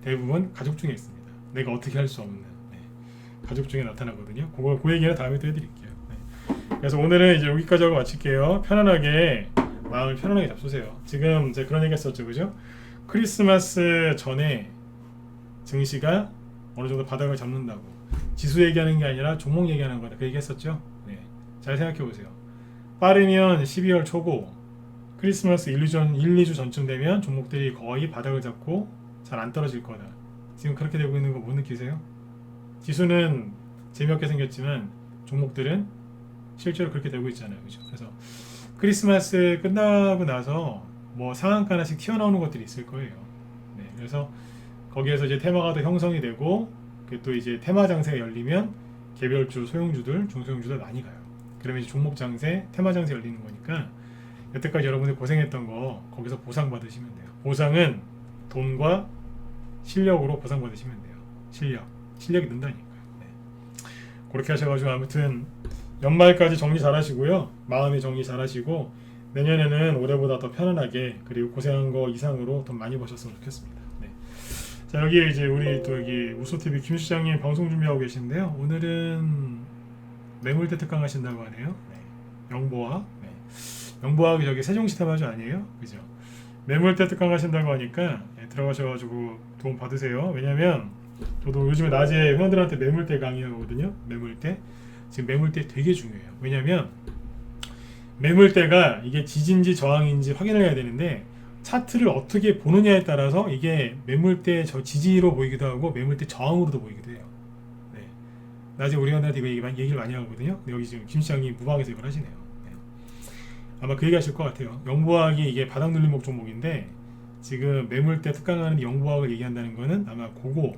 대부분 가족 중에 있습니다. 내가 어떻게 할 수 없는 가족 중에 나타나거든요. 그 얘기는 다음에 또 해드릴게요. 그래서 오늘은 이제 여기까지 하고 마칠게요. 편안하게 마음을 편안하게 잡수세요. 지금 제가 그런 얘기 했었죠, 그죠? 크리스마스 전에 증시가 어느 정도 바닥을 잡는다고, 지수 얘기하는 게 아니라 종목 얘기하는 거다, 그 얘기 했었죠. 네. 잘 생각해 보세요. 빠르면 12월 초고 크리스마스 1, 2주 전쯤 되면 종목들이 거의 바닥을 잡고 잘 안 떨어질 거다. 지금 그렇게 되고 있는 거 못 느끼세요? 지수는 재미없게 생겼지만 종목들은 실제로 그렇게 되고 있잖아요, 그죠? 그래서 크리스마스 끝나고 나서 뭐 상한가 하나씩 튀어나오는 것들이 있을 거예요. 네, 그래서 거기에서 이제 테마가 더 형성이 되고, 또 이제 테마 장세가 열리면 개별주, 소형주들, 중소형주들 많이 가요. 그러면 이제 종목 장세, 테마 장세 열리는 거니까 여태까지 여러분들 고생했던 거 거기서 보상 받으시면 돼요. 보상은 돈과 실력으로 보상 받으시면 돼요. 실력이 는다니까요. 네. 그렇게 하셔가지고 아무튼 연말까지 정리 잘 하시고요. 마음의 정리 잘 하시고 내년에는 올해보다 더 편안하게, 그리고 고생한 거 이상으로 돈 많이 버셨으면 좋겠습니다. 네. 자, 여기 이제 우리 또 여기 우소TV 김 시장님 방송 준비하고 계신데요. 오늘은 매물대 특강 하신다고 하네요. 네. 영보학. 네. 영보학이 저기 세종시 테마주 아니에요? 그죠? 매물대 특강 하신다고 하니까 들어가셔가지고 도움 받으세요. 왜냐면 저도 요즘에 낮에 회원들한테 매물대 강의하거든요. 매물대. 지금 매물대 되게 중요해요. 왜냐면 매물대가 이게 지지인지 저항인지 확인을 해야 되는데, 차트를 어떻게 보느냐에 따라서 이게 매물대 저 지지로 보이기도 하고 매물대 저항으로도 보이기도 해요. 네. 낮에 우리 회원들한테 이거 얘기를 많이 하거든요. 근데 여기 지금 김 시장님 무방에서 이걸 하시네요. 네. 아마 그 얘기 하실 것 같아요. 영보학이 이게 바닥 눌림목 종목인데 지금 매물대 특강하는 영보학을 얘기한다는 거는 아마 그거,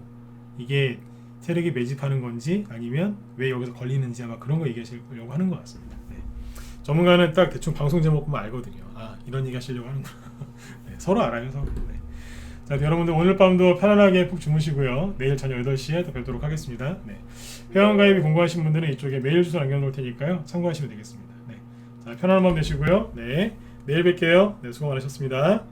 이게 세력이 매집하는 건지 아니면 왜 여기서 걸리는지 아마 그런 거 얘기하시려고 하는 것 같습니다. 네. 전문가는 딱 대충 방송 제목 보면 알거든요. 아, 이런 얘기 하시려고 하는구나. 네, 서로 알아요, 서로. 네. 자, 여러분들 오늘 밤도 편안하게 푹 주무시고요. 내일 저녁 8시에 또 뵙도록 하겠습니다. 네. 회원가입이 궁금하신 분들은 이쪽에 메일 주소 남겨놓을 테니까요. 참고하시면 되겠습니다. 네. 자, 편안한 밤 되시고요. 네. 내일 뵐게요. 네, 수고 많으셨습니다.